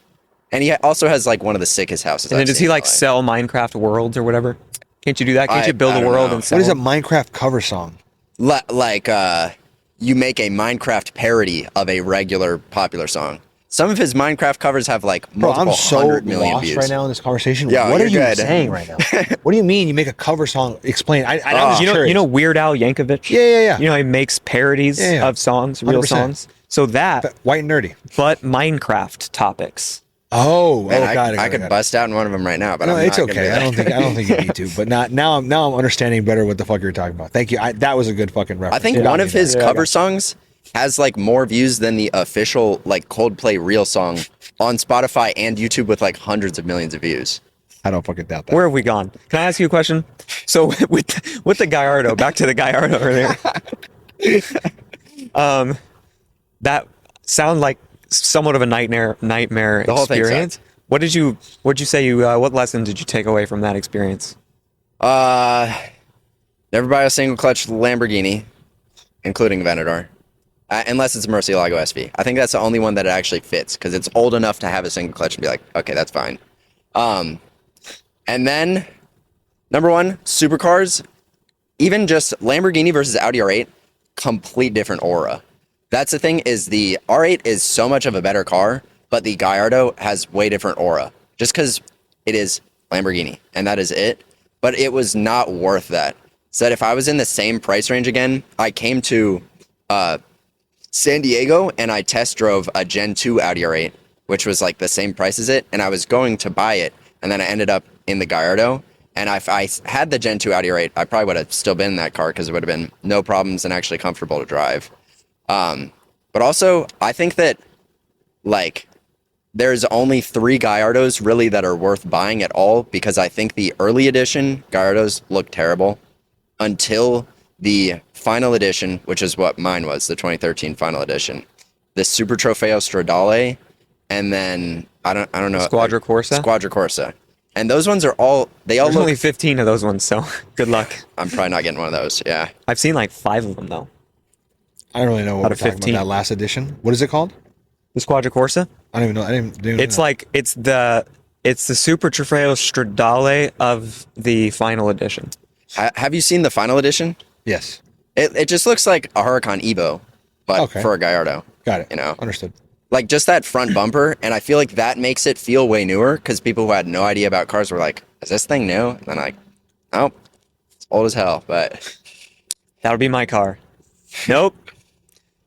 And he also has like one of the sickest houses. and then I've does seen he in like LA. sell Minecraft worlds or whatever? Can't you do that? Can't I you build a don't world know. and sell What is a them? Minecraft cover song? Like you make a Minecraft parody of a regular popular song. Some of his Minecraft covers have like Bro, multiple I'm so 100 million lost views. right now in this conversation. Yeah, what are you're you good. saying right now? What do you mean you make a cover song? Explain. I'm just curious. You know Weird Al Yankovic? Yeah. You know, he makes parodies of songs, real 100%. songs. So that, White and nerdy. but Minecraft topics. Man, got it. I could bust out in one of them right now, but No, I'm it's not okay. Gonna do that. I don't think you need to. But now I'm understanding better what the fuck you're talking about. Thank you. That was a good fucking reference. I think one of his cover songs has like more views than the official like Coldplay real song on Spotify and YouTube with like hundreds of millions of views. I don't fucking doubt that. Where have we gone? Can I ask you a question? So with the Gallardo, back to the Gallardo earlier. That sounded like somewhat of a nightmare The whole thing experience. sucked. What'd you say what lesson did you take away from that experience? Never buy a single clutch Lamborghini, including Aventador, unless it's a Murcielago SV. I think that's the only one that actually fits because it's old enough to have a single clutch and be like, okay, that's fine. And then number one, supercars, even just Lamborghini versus Audi R8, complete different aura. That's the thing is the R8 is so much of a better car, but the Gallardo has way different aura just because it is Lamborghini and that is it. But it was not worth that. So that if I was in the same price range again, I came to San Diego and I test drove a Gen 2 Audi R8, which was like the same price as it. And I was going to buy it. And then I ended up in the Gallardo. And if I had the Gen 2 Audi R8, I probably would have still been in that car because it would have been no problems and actually comfortable to drive. But also, I think that like there's only 3 Gallardos really that are worth buying at all because I think the early edition Gallardos look terrible until the final edition, which is what mine was, the 2013 final edition, the Super Trofeo Stradale, and then I don't know Squadra Corsa? Squadra Corsa. And those ones are all There's look. only 15 of those ones, so good luck. I'm probably not getting one of those. Yeah. I've seen like 5 of them though. I don't really know what Out we're of talking 15. about. That last edition. What is it called? The Squadra Corsa? I don't even know. I didn't even It's know. like it's the Super Trofeo Stradale of the final edition. Have you seen the final edition? Yes. It just looks like a Huracan Evo, but Okay. for a Gallardo. Got it. You know, Understood. like just that front bumper, and I feel like that makes it feel way newer because people who had no idea about cars were like, "Is this thing new?" And then like, "Nope, it's old as hell." But That'll be my car. Nope.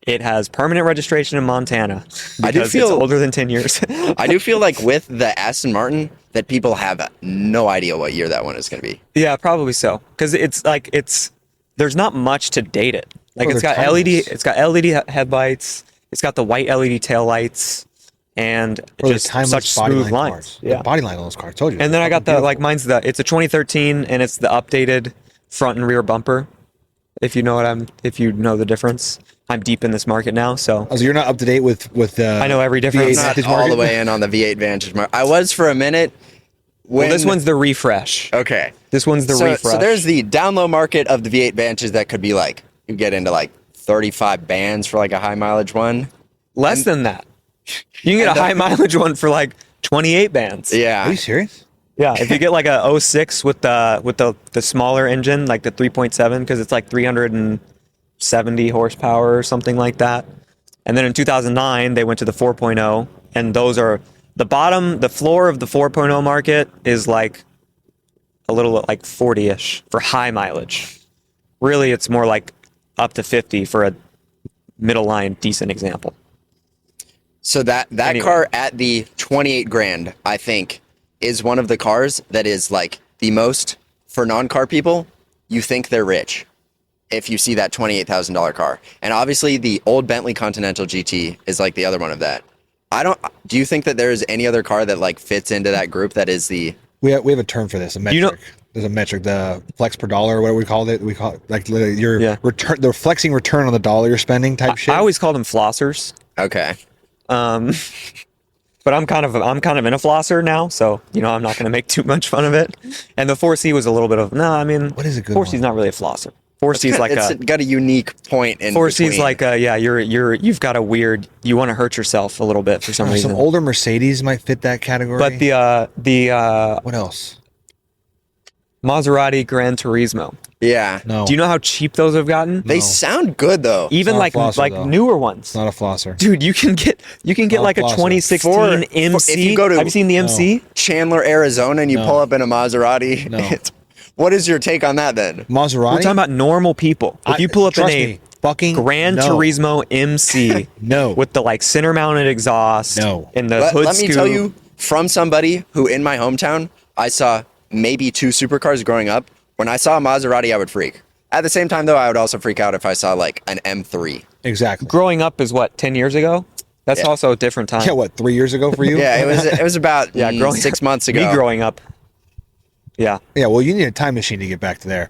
It has permanent registration in Montana I do because feel- it's older than 10 years. I do feel like with the Aston Martin that people have no idea what year that one is going to be. Yeah, probably so. Because there's not much to date it. Like Oh, it's they're got LED, timeless. it's got LED headlights, it's got the white LED taillights, and Bro, the just timeless such body smooth line lines. cars. Yeah. The body line on those cars. I told you. And then I got the Fucking like mine's it's a 2013 and it's the updated front and rear bumper. If you know the difference. I'm deep in this market now, so Oh, so you're not up to date with I know every difference. V8 Not Vantage all the market? way in on the V8 Vantage mark. I was for a minute. Well, this one's the refresh. okay. This one's the refresh. So there's the down low market of the V8 Vantages that could be like you get into like 35 bands for like a high mileage one. Less than that. You can get a high mileage one for like 28 bands. Are Yeah. you serious? Yeah, if you get like a 06 with the smaller engine, like the 3.7, because it's like 370 horsepower or something like that. And then in 2009, they went to the 4.0, and those are the floor of the 4.0 market is like a little like 40-ish for high mileage. Really, it's more like up to 50 for a middle line decent example. So that Anyway. car at the 28 grand, I think, is one of the cars that is like the most for non-car people. You think they're rich if you see that $28,000 car. And obviously the old Bentley Continental GT is like the other one of that. Do you think that there is any other car that like fits into that group that is the We have a term for this, a metric. You know- There's a metric, the flex per dollar, or whatever we call it. We call it like literally your Yeah. return, the flexing return on the dollar you're spending type shit. I always call them flossers. okay? But I'm kind of in a flosser now, so I'm not going to make too much fun of it. And the 4C was a little bit of What is a good 4C's one? not really a flosser. 4C's like it's got a unique point in 4C's between. like you've got a weird, you want to hurt yourself a little bit for some reason. Some older Mercedes might fit that category. But the what else? Maserati Gran Turismo. Yeah. No. Do you know how cheap those have gotten? They sound good though. Even It's not a flosser, though. newer ones. It's not a flosser. Dude, you can get Not like a flosser. 2016 MC. if you go to- have you seen the MC? Chandler, Arizona, and you No. pull up in a Maserati. No. What is your take on that then? Maserati. We're talking about normal people. If you pull up in Trust a me, fucking Gran no. Turismo MC No. with the like center mounted exhaust No. and the Let, hood let me scoop. tell you, from somebody who in my hometown, I saw maybe 2 supercars growing up. When I saw a Maserati, I would freak. At the same time, though, I would also freak out if I saw like an M3. Exactly. Growing up is what, 10 years ago? That's Yeah. also a different time. Yeah, what, 3 years ago for you? Yeah, it was about growing 6 months ago. Me growing up. Yeah, Yeah, well, you need a time machine to get back to there.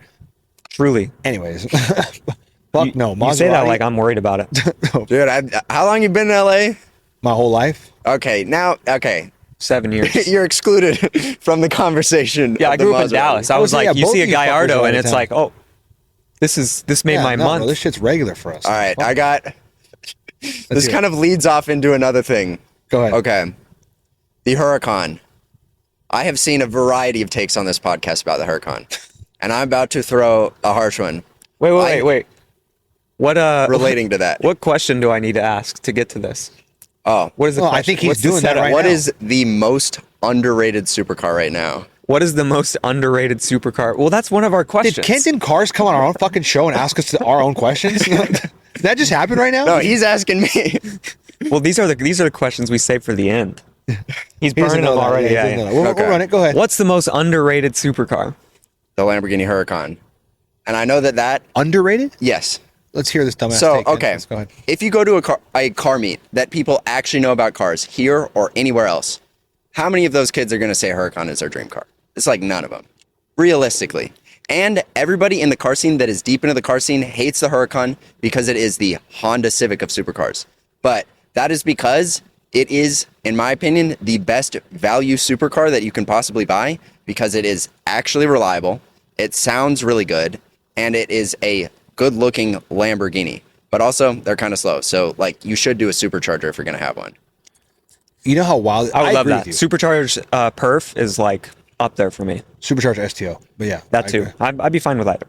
truly. Anyways. Fuck no. Maserati. You say that like I'm worried about it. Dude, how long you been in LA? My whole life. Okay, 7 years. you're excluded from the conversation. Yeah, of I the grew up in Maserati. Dallas. I was Yeah, like, you both see a of you fuckers Gallardo, are and out of it's town. like, oh, this made Yeah, my no, month. bro, this shit's regular for us. All right, Fuck. I got. This hear kind of leads off into another thing. Go ahead. Okay, the Huracan. I have seen a variety of takes on this podcast about the Huracan, and I'm about to throw a harsh one Wait. What relating to that. What question do I need to ask to get to this? Oh, What is the Well, question? I think he's What's the doing that setup? right what now. is the most underrated supercar right now? What is the most underrated supercar? Well, that's one of our Did questions. Kenton Cars come on our own fucking show and ask us our own questions? Did that just happen right now? No, he's asking me. Well, these are the questions we save for the end. He's He doesn't burning know them that. already. Yeah, he Yeah, doesn't know yeah. that. We'll Okay. run it. Go ahead. What's the most underrated supercar? The Lamborghini Huracan, and I know that Underrated? yes. Let's hear this dumbass So take, man. okay, Let's go ahead. if you go to a car meet that people actually know about cars here or anywhere else, how many of those kids are going to say Huracan is their dream car? It's like none of them, realistically. And everybody in the car scene that is deep into the car scene hates the Huracan because it is the Honda Civic of supercars. But that is because it is, in my opinion, the best value supercar that you can possibly buy because it is actually reliable, it sounds really good, and it is a good-looking Lamborghini. But also, they're kind of slow. So, like, you should do a supercharger if you're going to have one. You know how wild I would love agree that. with you. Supercharged perf is like up there for me. Supercharged STO. But yeah. That I too. agree. I'd be fine with either.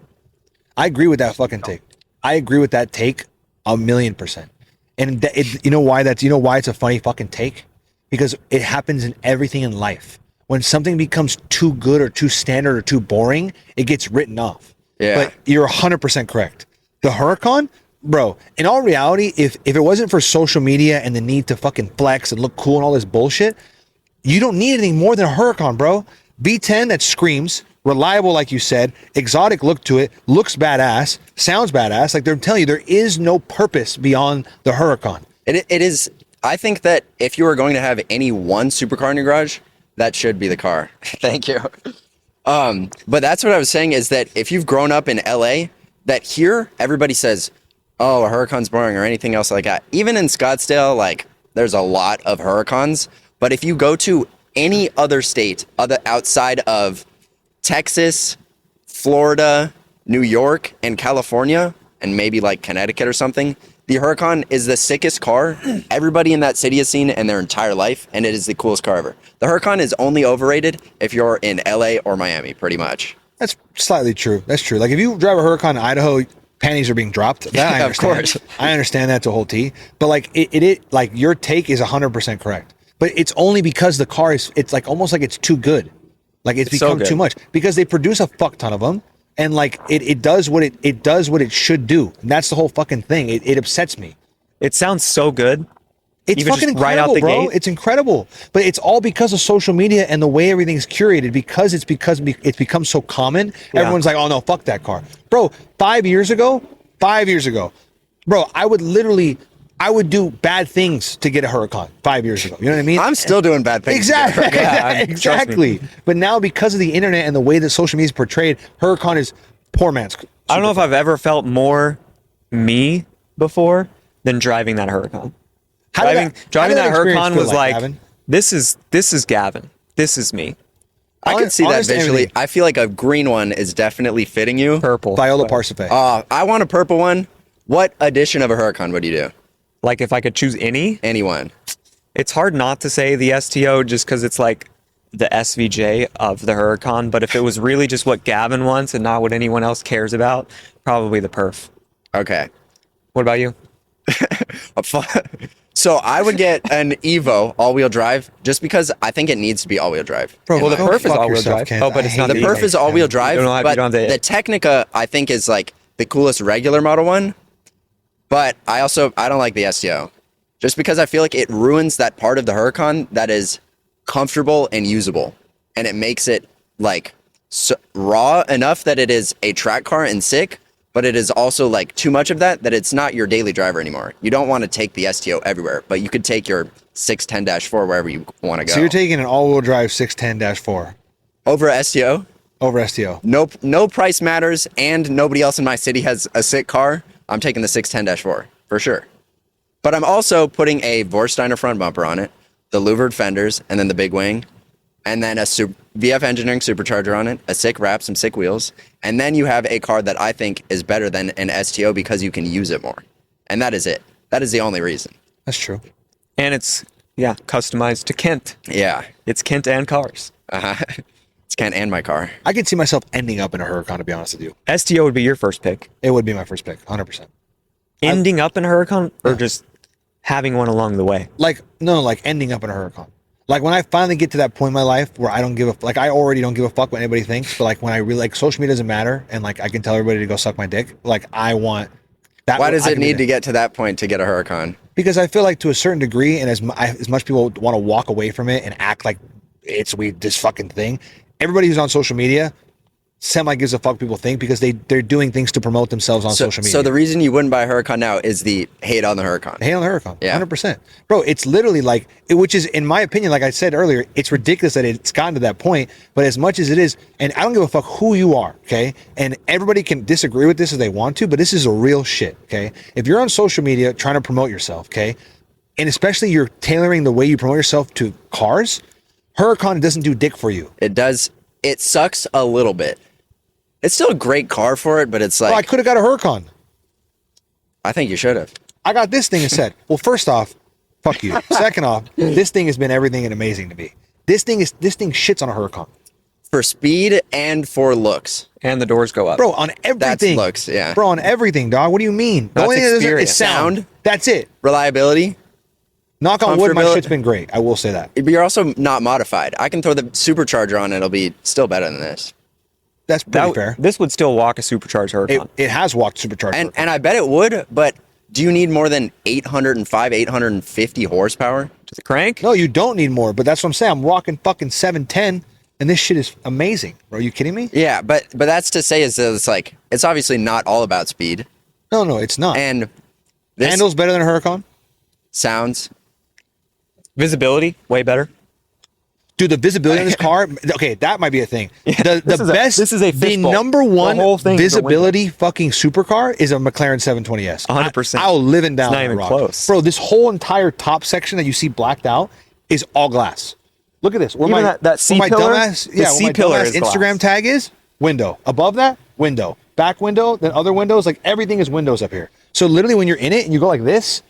I agree with that fucking take. I agree with that take 1,000,000%. And you know why it's a funny fucking take? Because it happens in everything in life. When something becomes too good or too standard or too boring, it gets written off. Yeah. But you're 100% correct. The Huracan, bro, in all reality, if it wasn't for social media and the need to fucking flex and look cool and all this bullshit, you don't need anything more than a Huracan, bro. V10 that screams, reliable, like you said, exotic look to it, looks badass, sounds badass. Like they're telling you, there is no purpose beyond the Huracan. It is. I think that if you are going to have any one supercar in your garage, that should be the car. Thank you. But that's what I was saying is that if you've grown up in LA, that here everybody says, "Oh, a Huracan's boring" or anything else like that. Even in Scottsdale, like there's a lot of Huracans. But if you go to any other state outside of Texas, Florida, New York, and California, and maybe like Connecticut or something, the Huracan is the sickest car everybody in that city has seen in their entire life, and it is the coolest car ever. The Huracan is only overrated if you're in LA or Miami, pretty much. That's slightly true. That's true. Like if you drive a Huracan in Idaho, panties are being dropped. That I Of understand. course. I understand that to a whole T. But like it like your take is 100% correct. But it's only because the car is, it's like almost like it's too good. Like it's so become good. too much because they produce a fuck ton of them. And like it does what it does what it should do. And that's the whole fucking thing. It upsets me. It sounds so good. It's Even fucking just right incredible, out the bro. gate? It's incredible. But it's all because of social media and the way everything's curated because it's become so common. Yeah. Everyone's like, oh no, fuck that car. Bro, 5 years ago, bro, I would do bad things to get a Huracan 5 years ago. You know what I mean? I'm still doing bad things. Exactly. Yeah, exactly. But now because of the internet and the way that social media is portrayed, Huracan is poor man's. I don't know if I've ever felt more me before than driving that Huracan. Driving that experience Huracan feel was like, Gavin? this is Gavin. This is me. I can see that Honest visually. everything. I feel like a green one is definitely fitting you. Purple. Viola But, Parsife. I want a purple one. What edition of a Huracan would you do? like if I could choose any, Anyone. it's hard not to say the STO just because it's like the SVJ of the Huracan, but if it was really just what Gavin wants and not what anyone else cares about, probably the Perf. Okay. What about you? So I would get an Evo all-wheel drive just because I think it needs to be all-wheel drive. Bro, Well, the go Perf is fuck all-wheel yourself, drive. Kent. Oh, but I it's not hate The you. Perf is all-wheel drive, You don't have- but you don't have the Technica I think is like the coolest regular model one. But I don't like the STO, just because I feel like it ruins that part of the Huracan that is comfortable and usable, and it makes it like raw enough that it is a track car and sick, but it is also like too much of that it's not your daily driver anymore. You don't want to take the STO everywhere, but you could take your 610-4 wherever you want to go. So you're taking an all-wheel drive 610-4 over a STO? over STO. No price matters, and nobody else in my city has a sick car. I'm taking the 610-4 for sure. But I'm also putting a Vorsteiner front bumper on it, the louvered fenders, and then the big wing, and then a VF Engineering supercharger on it, a sick wrap, some sick wheels, and then you have a car that I think is better than an STO because you can use it more. And that is it. That is the only reason. That's true. And it's, customized to Kent. Yeah. It's Kent and cars. It's Kent and my car. I could see myself ending up in a Huracan, to be honest with you. STO would be your first pick. It would be my first pick, 100%. Ending up in a Huracan or just having one along the way? Like ending up in a Huracan. Like when I finally get to that point in my life where I don't give a I already don't give a fuck what anybody thinks, but like when I really like social media doesn't matter and like I can tell everybody to go suck my dick. Like I want that. Why does it need to get to that point to get a Huracan? Because I feel like to a certain degree, and as much people want to walk away from it and act like it's this fucking thing, everybody who's on social media semi gives a fuck what people think because they're doing things to promote themselves on social media. So the reason you wouldn't buy a Huracan now is the hate on the Huracan. Hate on the Huracan, Yeah. 100%. Bro, it's literally like, which is, in my opinion, like I said earlier, it's ridiculous that it's gotten to that point, but as much as it is, and I don't give a fuck who you are, okay? And everybody can disagree with this if they want to, but this is a real shit, okay? If you're on social media trying to promote yourself, okay? And especially you're tailoring the way you promote yourself to cars, Huracan doesn't do dick for you. It does. It sucks a little bit. It's still a great car for it, but it's like... Oh, I could have got a Huracan. I think you should have. I got this thing instead. Well, first off, fuck you. Second off, this thing has been everything and amazing to me. This thing shits on a Huracan. For speed and for looks. And the doors go up. Bro, on everything. That's looks, yeah. Bro, on everything, dog. What do you mean? The That's only thing that doesn't experience. is sound. That's it. Reliability. Knock on wood, my Comfortability. shit's been great. I will say that. But you're also not modified. I can throw the supercharger on, it'll be still better than this. That's pretty fair. This would still walk a supercharged Huracan. It has walked supercharged. And I bet it would, but do you need more than 850 horsepower? To the crank? No, you don't need more, but that's what I'm saying. I'm rocking fucking 710, and this shit is amazing. Bro, are you kidding me? Yeah, but that's to say is that it's like, it's obviously not all about speed. No, it's not. And this Handles better than a Huracan? sounds... Visibility, way better. Dude, the visibility on this car, okay, that might be a thing. The fistball. number The one whole thing is a visibility fucking supercar is a McLaren 720S. 100%. I'll live and down It's not that even rock. close. Bro, this whole entire top section that you see blacked out is all glass. Look at this. Where Even my, that C where my pillar? dumbass, The where C my pillar dumbass is glass. Instagram tag is window. Above that, window. Back window, then other windows. Like everything is windows up here. So literally when you're in it and you go like this,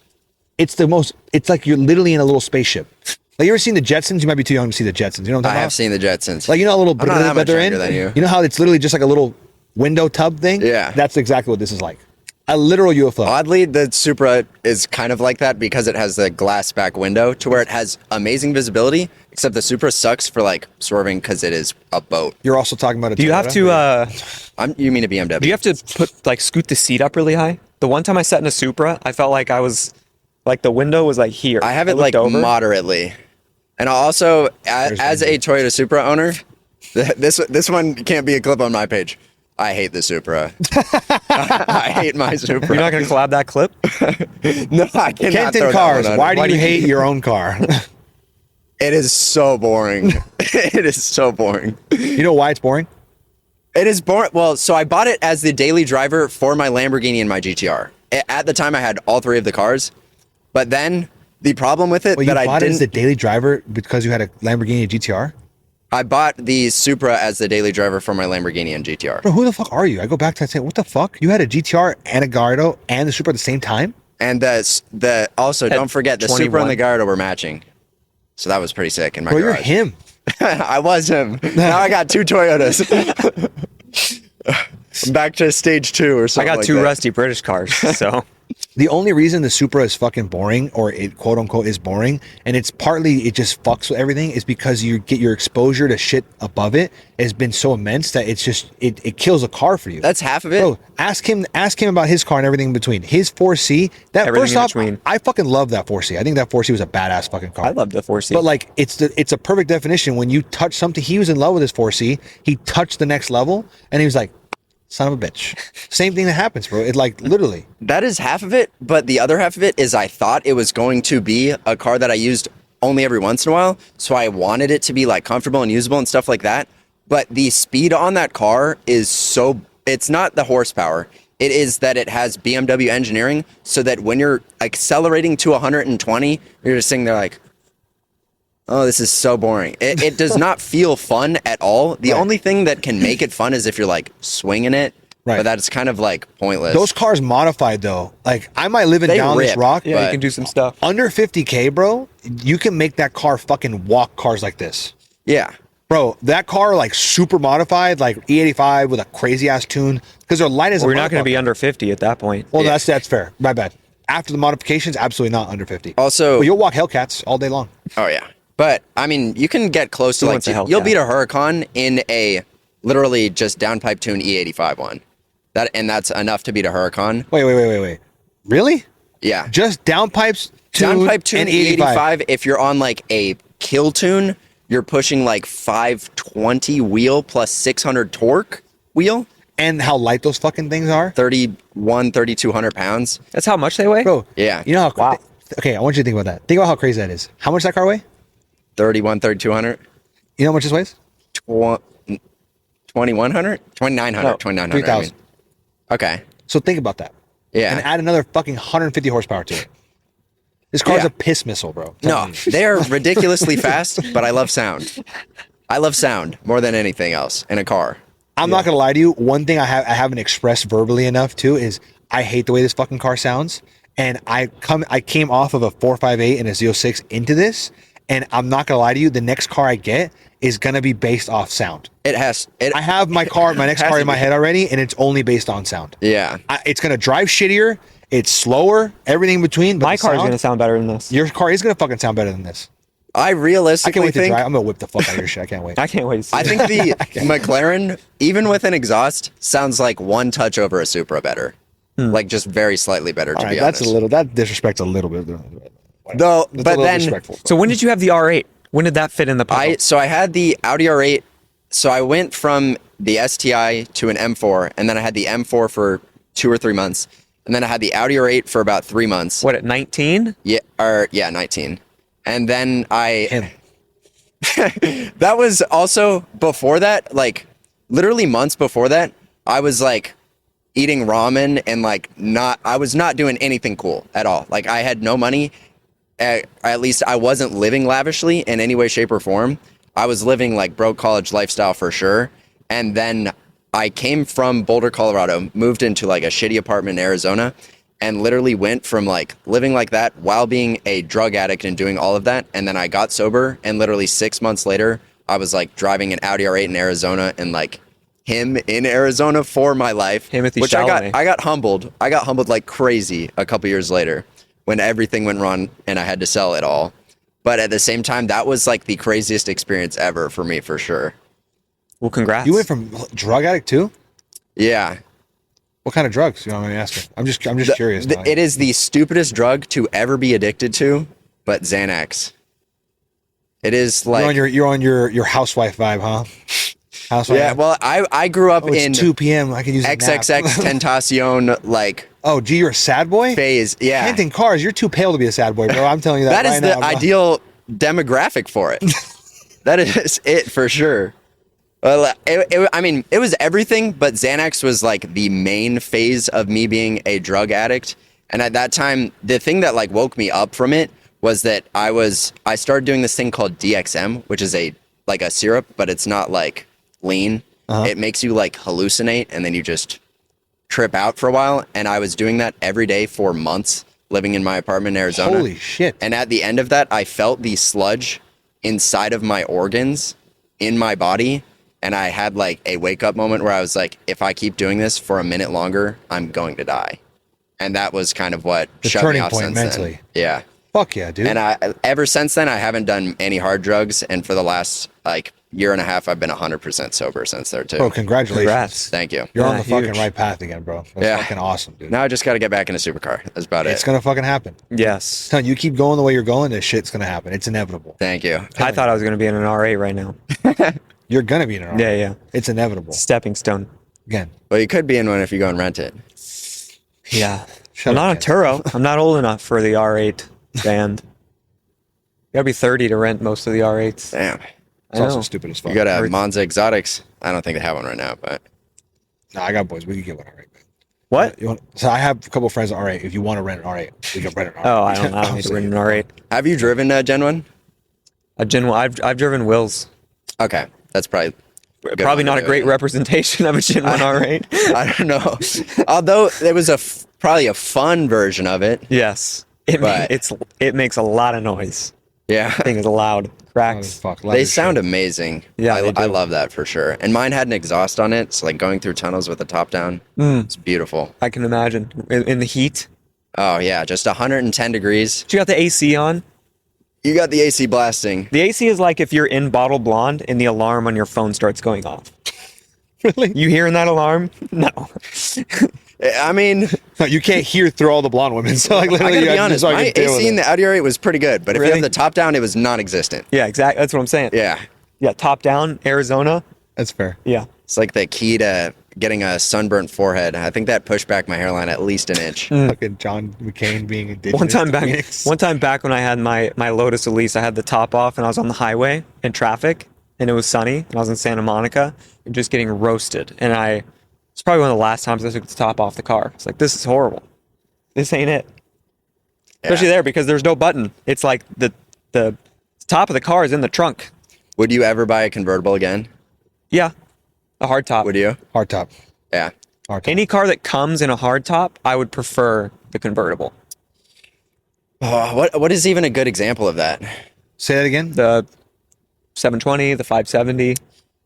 it's like you're literally in a little spaceship. Like you ever seen the Jetsons? You might be too young to see the Jetsons. You know what I'm I talking have about? seen the Jetsons. Like, you know, a little I'm not that much they're in. younger than you. You know how it's literally just like a little window tub thing? Yeah. That's exactly what this is like. A literal UFO. Oddly, the Supra is kind of like that because it has the glass back window to where it has amazing visibility, except the Supra sucks for like swerving because it is a boat. You're also talking about a Do you have Toyota? to You mean a BMW? do you have to scoot the seat up really high? The one time I sat in a Supra, I felt like I was like the window was like here. I have it looked like over. moderately. And also, as a Toyota Supra owner, this one can't be a clip on my page. I hate the Supra. I hate my Supra. You're not gonna collab that clip? No, I cannot. Kenton throw that cars. one on. Why do you hate your own car? It is so boring. It is so boring. You know why it's boring? It is boring. Well, so I bought it as the daily driver for my Lamborghini and my GTR. At the time, I had all three of the cars, but then the problem with it Well, you that I bought it as the didn't. daily driver because you had a Lamborghini GTR? I bought the Supra as the daily driver for my Lamborghini and GTR. Bro, who the fuck are you? I go back to that saying, what the fuck? You had a GTR and a Gallardo and the Supra at the same time? And also At don't forget the Supra 21. and the Gallardo were matching, so that was pretty sick in my Bro, you're garage. him. I was him. Now I got 2 Toyotas. I'm back to stage 2 or I something. got like 2 that. rusty British cars, so The only reason the Supra is fucking boring, or it quote unquote is boring, and it's partly it just fucks with everything, is because you get your exposure to shit above it has been so immense that it's just it kills a car for you. That's half of it. Bro, ask him about his car and everything in between. His 4C, that Everything first in off, between. I fucking love that 4C. I think that 4C was a badass fucking car. I love the 4C. But like it's a perfect definition. When you touch something, he was in love with his 4C. He touched the next level, and he was like, "Son of a bitch." Same thing that happens, bro. It like literally. That is half of it, but the other half of it is I thought it was going to be a car that I used only every once in a while, so I wanted it to be like comfortable and usable and stuff like that. But the speed on that car is so, it's not the horsepower. It is that it has BMW engineering, so that when you're accelerating to 120, you're just sitting there like, oh, this is so boring. It does not feel fun at all. The Right. only thing that can make it fun is if you're like swinging it, Right. but that's kind of like pointless. Those cars modified though, like I might live in They down this rip. rock. yeah, but- you can do some stuff. Under 50K, bro, you can make that car fucking walk cars like this. Yeah. Bro, that car like super modified, like E85 with a crazy ass tune, because they're light as a We're not going to be motherfucker. under 50 at that point. Well, Yeah. that's fair. My bad. After the modifications, absolutely not under 50. Also, Well, you'll walk Hellcats all day long. oh yeah. But I mean, you can get close to Who like, wants a Hellcat? you'll beat a Huracan in a literally just downpipe tune E85 one. That's enough to beat a Huracan. Wait. Really? Yeah. Just downpipes, tune, Downpipe tune and E85. E85, if you're on like a kill tune, you're pushing like 520 wheel plus 600 torque wheel, And how light those fucking things are. 3,200 pounds. That's how much they weigh? Bro, Yeah. You know how Wow. Okay, I want you to think about that. Think about how crazy that is. How much that car weigh? 3,200. You know how much this weighs? 2,100? 2,900. No, 2,900. 3,000. Okay. So think about that. Yeah. And add another fucking 150 horsepower to it. This car's Yeah. a piss missile, bro. No, they are ridiculously fast, but I love sound. I love sound more than anything else in a car. I'm not gonna lie to you. One thing I haven't expressed verbally enough too is I hate the way this fucking car sounds. And I came off of a 458 and a Z06 into this, and I'm not gonna lie to you. The next car I get is gonna be based off sound. It has. I have my next has car to in my be. head already, and it's only based on sound. Yeah. It's gonna drive shittier. It's slower. Everything in between. But My the car is sound- going to sound better than this. Your car is gonna fucking sound better than this. I I can't realistically wait to think. drive. I'm gonna whip the fuck out of your shit. I can't wait. I can't wait to see I it. think the McLaren, even with an exhaust, sounds like one touch over a Supra better. Like just very slightly better, to All right, be that's honest. that disrespects a little bit. Though, That's a but little then disrespectful. So when did you have the R8? When did that fit in the puzzle? So I had the Audi R8. So I went from the STI to an M4, and then I had the M4 for 2 or 3 months, and then I had the Audi R8 for about 3 months. What, at 19? Yeah, 19. And then Him. that was also before that, like literally months before that, I was like eating ramen and like I was not doing anything cool at all. Like I had no money. At least I wasn't living lavishly in any way, shape, or form. I was living like broke college lifestyle for sure. And then I came from Boulder, Colorado, moved into like a shitty apartment in Arizona, and literally went from like living like that while being a drug addict and doing all of that. And then I got sober, and literally 6 months later, I was like driving an Audi R8 in Arizona, and like him in Arizona for my life. Timothy which Chalamet. I got humbled. I got humbled like crazy a couple years later when everything went wrong and I had to sell it all. But at the same time, that was like the craziest experience ever for me, for sure. Well, congrats. You went from drug addict too? Yeah. What kind of drugs? You know what I'm asking. I'm just curious. now. It is the stupidest drug to ever be addicted to, but Xanax. It is like you're on your housewife vibe, huh? Housewife. yeah. Well, I grew up Oh, it's in 2 p.m. I can use a nap. XXX Tentacion like Oh, gee, you're a sad boy. phase. Yeah, Hinting cars. You're too pale to be a sad boy, bro. I'm telling you that. that is right the now, bro. ideal demographic for it. That is it for sure. Well, I mean, it was everything, but Xanax was like the main phase of me being a drug addict. And at that time, the thing that like woke me up from it was that I started doing this thing called DXM, which is like a syrup, but it's not like lean. It makes you like hallucinate, and then you just trip out for a while. And I was doing that every day for months, living in my apartment in Arizona. Holy shit. And at the end of that, I felt the sludge inside of my organs in my body. And I had like a wake up moment where I was like, if I keep doing this for a minute longer, I'm going to die. And that was kind of what The shut me turning off point since mentally. then. Yeah. Fuck yeah, dude. And ever since then, I haven't done any hard drugs. And for the last like year and a half, I've been 100% sober since there too. Bro, congratulations. Congrats. Thank you. You're on Yeah, the fucking huge. right path again, bro. That's Yeah. fucking awesome, dude. Now I just got to get back in a supercar. That's about It's it. gonna fucking happen. Yes. Son, you keep going the way you're going, this shit's gonna happen. It's inevitable. Thank you. I thought I was going to be in an R8 right now. You're gonna be in an Yeah, yeah. It's inevitable. Stepping stone. Again. Well, you could be in one if you go and rent it. Yeah. Shut I'm up, not a Ken. Turo. I'm not old enough for the R8 band. You gotta be 30 to rent most of the R8s. Damn. It's I also know. stupid as fuck. You got to Monza Exotics. I don't think they have one right now, but Nah, I got boys. We can get one R8. What? You want, so I have a couple friends on R8. If you want to rent an R8, we can rent an R8. Oh, I don't need to rent an R8. have you driven Gen 1? A Gen 1. I've driven Wills. Okay. That's probably good Probably one to not a do, great yeah. representation of a Gen 1 R8. I don't know. Although there was probably a fun version of it. Yes. But- It makes a lot of noise. Yeah. Thing is loud. Cracks. Fuck, They sound amazing. Yeah, they I do. love that for sure. And mine had an exhaust on it, so like going through tunnels with the top down, it's beautiful. I can imagine. In the heat. Oh yeah, just 110 degrees. But you got the AC on. You got the AC blasting. The AC is like if you're in Bottle Blonde and the alarm on your phone starts going off. Really? You hearing that alarm? No. I mean, No, you can't hear through all the blonde women. So like I literally, gotta you be have to honest, just my fucking deal with AC in it. the Audi R8 was pretty good, but if you Really? have the top down, it was non-existent. Yeah, exactly. That's what I'm saying. Yeah, Yeah, top down, Arizona. That's fair. Yeah. it's like the key to getting a sunburnt forehead. I think that pushed back my hairline at least an inch. Fucking John McCain being indigenous. One time back when I had my Lotus Elise, I had the top off and I was on the highway in traffic and it was sunny and I was in Santa Monica and just getting roasted. And it's probably one of the last times I took the top off the car. It's like, this is horrible. This ain't it. Especially there because there's no button. It's like the top of the car is in the trunk. Would you ever buy a convertible again? Yeah. A hard top. Would you? Hard top. Yeah. Hard top. Any car that comes in a hard top, I would prefer the convertible. Oh, what is even a good example of that? Say that again. The 720, the 570,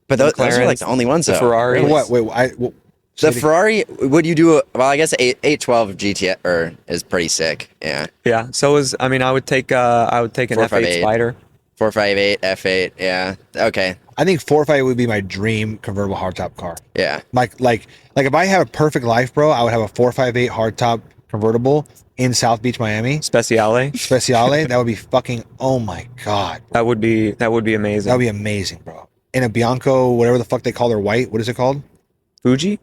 But those are like the only ones. the though. Ferrari. Really. What? The Ferrari, would you do? Well, I guess 812 GT is pretty sick. Yeah, Yeah. So I would take an F8 458. Spider. 458 F8. Yeah. Okay. I think 458 would be my dream convertible hardtop car. Yeah. Like if I had a perfect life, bro, I would have a 458 hardtop convertible in South Beach, Miami. Speciale. Speciale. That would be fucking. Oh my god. That would be amazing. That would be amazing, bro. In a Bianco, whatever the fuck they call their white. What is it called? Fuji.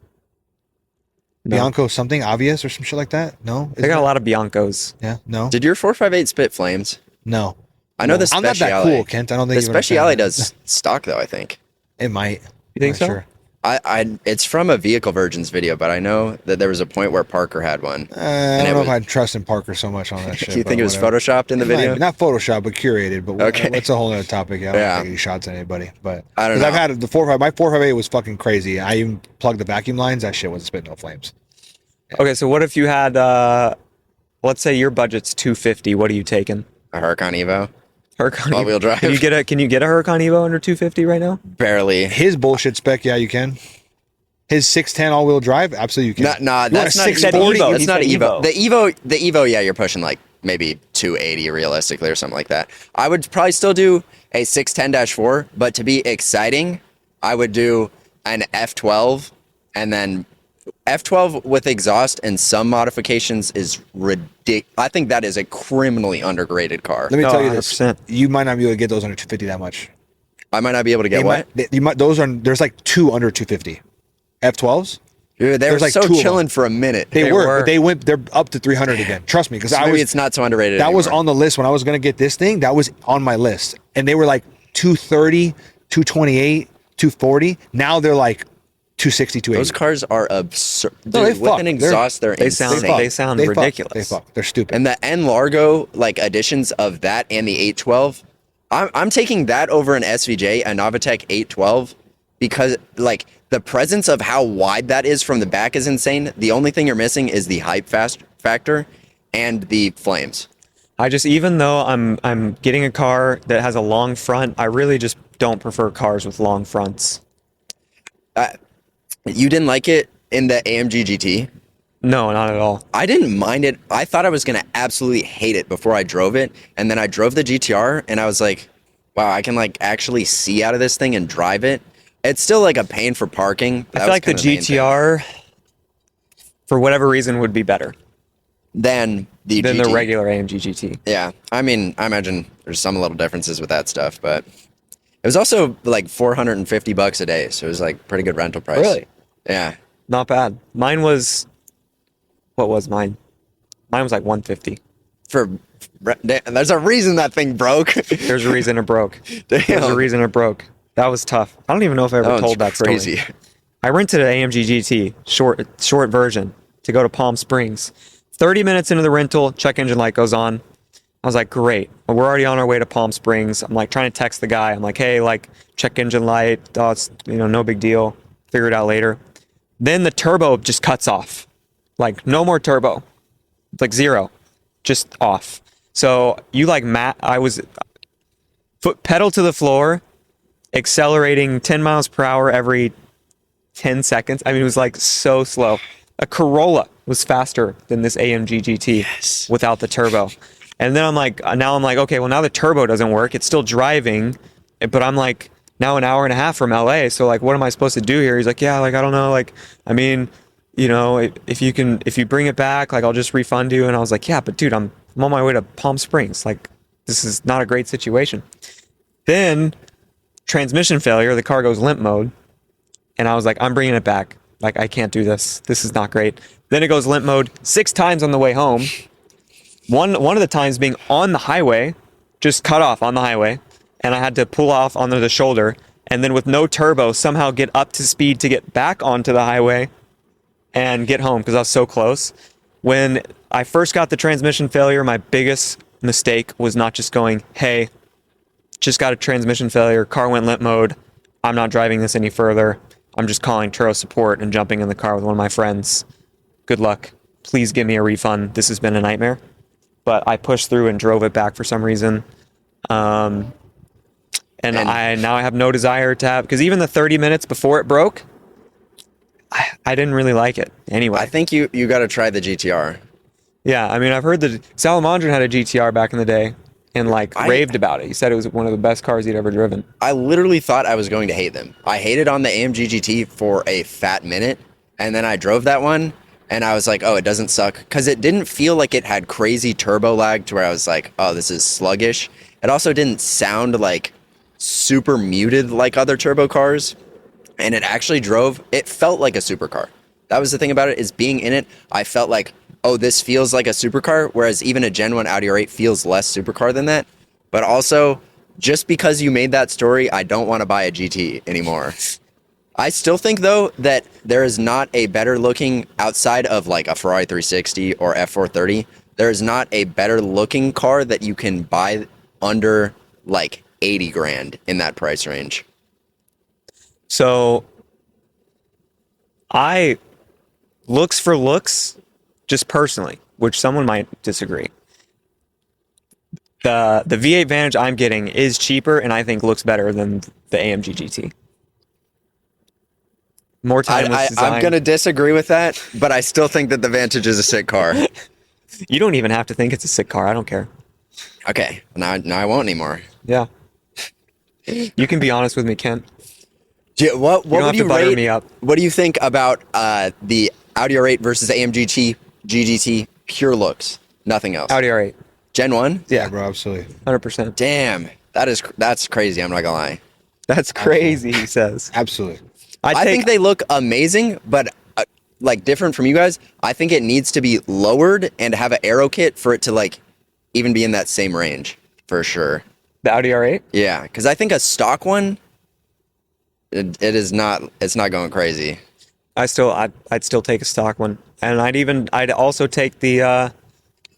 No. Bianco something obvious or some shit like that. No. They got a lot of Biancos. Yeah. No. Did your 458 spit flames? No. I know the I'm not that Speciale. cool, Kent. I don't think The you understand Speciale that. does stock though. I think. It might. You think Not so? Sure. It's from a Vehicle Virgins video, but I know that there was a point where Parker had one. I it don't know was- if I'd trust in Parker so much on that shit. You think but it was whatever. photoshopped in the It might video? be. Not Photoshop, but curated. But Okay. that's a whole other topic. I don't Yeah. take any shots at anybody. But I don't 'cause know. I've had the 458. My 458 was fucking crazy. I even plugged the vacuum lines. That shit wasn't spitting no flames. Okay. So what if you had, let's say your budget's $250? What are you taking? A Huracan Evo, Huracan. all-wheel drive. Can you get a Huracan Evo under $250 right now? barely. His bullshit spec, yeah, you can. His 610 all-wheel drive, absolutely you can. Nah, You want that's a not 640? Evo. That's He not said Evo. Evo. The Evo, yeah, you're pushing like maybe 280 realistically or something like that. I would probably still do a 610-4, but to be exciting, I would do an F12 and then F12 with exhaust and some modifications is ridiculous. I think that is a criminally underrated car. Let me Oh, tell you this: 100%. you might not be able to get those under 250 that much. I might not be able to get what? You might. Those are. There's like two under 250. F12s. Dude, they were There's like so two of them. chilling for a minute. They They were. were. But they went. They're up to 300 again. Trust me, because So I maybe was. it's not so underrated That was anymore. on the list when I was gonna get this thing. That was on my list, and they were like 230, 228, 240. Now they're like 260, 280. Those cars are absurd. Dude, No, they with fuck. an They're- exhaust, they're They insane. sound- they sound fuck. ridiculous. They fuck. They're stupid. And the N Largo like additions of that and the 812, I'm taking that over an SVJ, a Novitec 812, because like the presence of how wide that is from the back is insane. The only thing you're missing is the hype factor and the flames. I just, even though I'm getting a car that has a long front, I really just don't prefer cars with long fronts. You didn't like it in the AMG GT? No, not at all. I didn't mind it. I thought I was going to absolutely hate it before I drove it. And then I drove the GTR and I was like, wow, I can like actually see out of this thing and drive it. It's still like a pain for parking. I feel like the GTR, for whatever reason, would be better than the regular AMG GT. Yeah. I mean, I imagine there's some little differences with that stuff, but it was also like $450 a day. So it was like pretty good rental price. Really? Yeah. Not bad. Mine was, what was mine? Mine was like 150. There's a reason that thing broke. There's a reason it broke. Damn. There's a reason it broke. That was tough. I don't even know if I ever told that crazy story. I rented an AMG GT, short version, to go to Palm Springs. 30 minutes into the rental, check engine light goes on. I was like, great. We're already on our way to Palm Springs. I'm like trying to text the guy. I'm like, hey, like check engine light. Oh, it's, no big deal. Figure it out later. Then the turbo just cuts off. Like no more turbo. It's like zero. Just off. So you like I was foot pedal to the floor, accelerating 10 miles per hour every 10 seconds. I mean, it was like so slow. A Corolla was faster than this AMG GT without the turbo. And then I'm like, okay, well now the turbo doesn't work. It's still driving, but I'm like now an hour and a half from LA. So like, what am I supposed to do here? He's like, yeah, like, I don't know. Like, I mean, if you bring it back, like I'll just refund you. And I was like, yeah, but dude, I'm on my way to Palm Springs. Like, this is not a great situation. Then transmission failure, the car goes limp mode. And I was like, I'm bringing it back. Like, I can't do this. This is not great. Then it goes limp mode 6 times on the way home. One of the times being on the highway, just cut off on the highway. And I had to pull off onto the shoulder. And then with no turbo, somehow get up to speed to get back onto the highway and get home because I was so close. When I first got the transmission failure, my biggest mistake was not just going, hey, just got a transmission failure, car went limp mode, I'm not driving this any further. I'm just calling Turo support and jumping in the car with one of my friends. Good luck. Please give me a refund. This has been a nightmare. But I pushed through and drove it back for some reason. And I have no desire to have, because even the 30 minutes before it broke, I didn't really like it anyway. I think you got to try the GTR. Yeah, I mean, I've heard that Salamandra had a GTR back in the day and raved about it. He said it was one of the best cars he'd ever driven. I literally thought I was going to hate them. I hated on the AMG GT for a fat minute, and then I drove that one, and I was like, oh, it doesn't suck, because it didn't feel like it had crazy turbo lag to where I was like, oh, this is sluggish. It also didn't sound like super muted like other turbo cars, and it actually it felt like a supercar. That was the thing about it, is being in it, I felt like, oh, this feels like a supercar, whereas even a Gen 1 Audi R8 feels less supercar than that. But also, just because you made that story, I don't want to buy a GT anymore. I still think, though, that there is not a better looking, outside of like a Ferrari 360 or F430, there is not a better looking car that you can buy under like 80 grand in that price range. So, looks for looks, just personally, which someone might disagree. The V8 Vantage I'm getting is cheaper and I think looks better than the AMG GT. More timeless design. I'm going to disagree with that, but I still think that the Vantage is a sick car. You don't even have to think it's a sick car. I don't care. Okay, now I won't anymore. Yeah. You can be honest with me, Kent. What would you rate? Me up. What do you think about the Audi R8 versus AMG GT pure looks? Nothing else. Audi R8. Gen 1? Yeah, bro, absolutely. 100%. Damn, that's crazy. I'm not gonna lie. That's crazy, he says. Absolutely. I think they look amazing, but like different from you guys. I think it needs to be lowered and have an aero kit for it to like even be in that same range for sure. The Audi R8? Yeah, because I think a stock one, it's not going crazy. I'd still take a stock one, and I'd also take the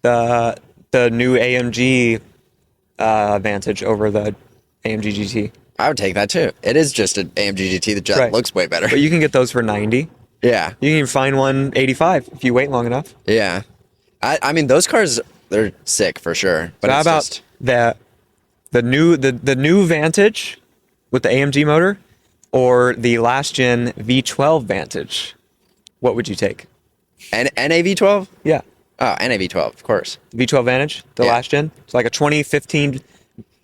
new AMG Vantage over the AMG GT. I would take that too. It is just an AMG GT that just looks way better. But you can get those for 90. Yeah. You can even find one 85 if you wait long enough. Yeah. I mean, those cars they're sick for sure. But How it's about just, the new Vantage with the AMG motor, or the last gen V12 Vantage? What would you take? NAV12? Yeah, Oh, NAV12, of course. V12 Vantage, the Yeah. last gen. It's like a 2015.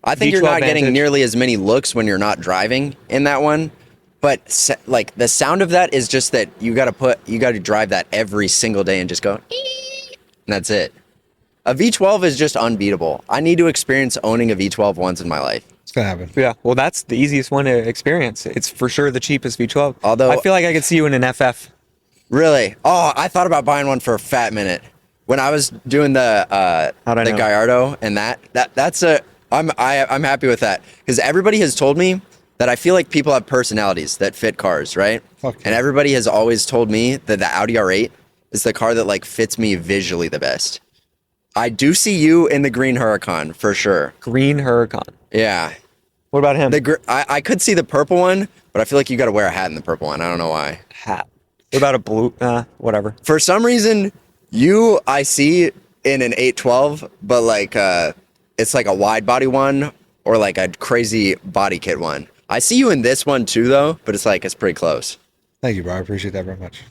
I think you're V12 not getting Vantage. nearly as many looks when you're not driving in that one. But like the sound of that is just that you got to drive that every single day and just go, "Ee," and that's it. A V12 is just unbeatable. I need to experience owning a V12 once in my life. It's gonna happen. Yeah, well, that's the easiest one to experience. It's for sure the cheapest V12. Although- I feel like I could see you in an FF. Really? Oh, I thought about buying one for a fat minute when I was doing the How'd I know? Gallardo, and I'm happy with that because everybody has told me that I feel like people have personalities that fit cars, right? Fuck yeah. And everybody has always told me that the Audi R8 is the car that like fits me visually the best. I do see you in the green Huracan for sure. Green Huracan. Yeah. What about him? I could see the purple one, but I feel like you got to wear a hat in the purple one. I don't know why. Hat. What about a blue? Whatever. For some reason, I see in an 812, but like it's like a wide body one or like a crazy body kit one. I see you in this one too, though, but it's pretty close. Thank you, bro. I appreciate that very much.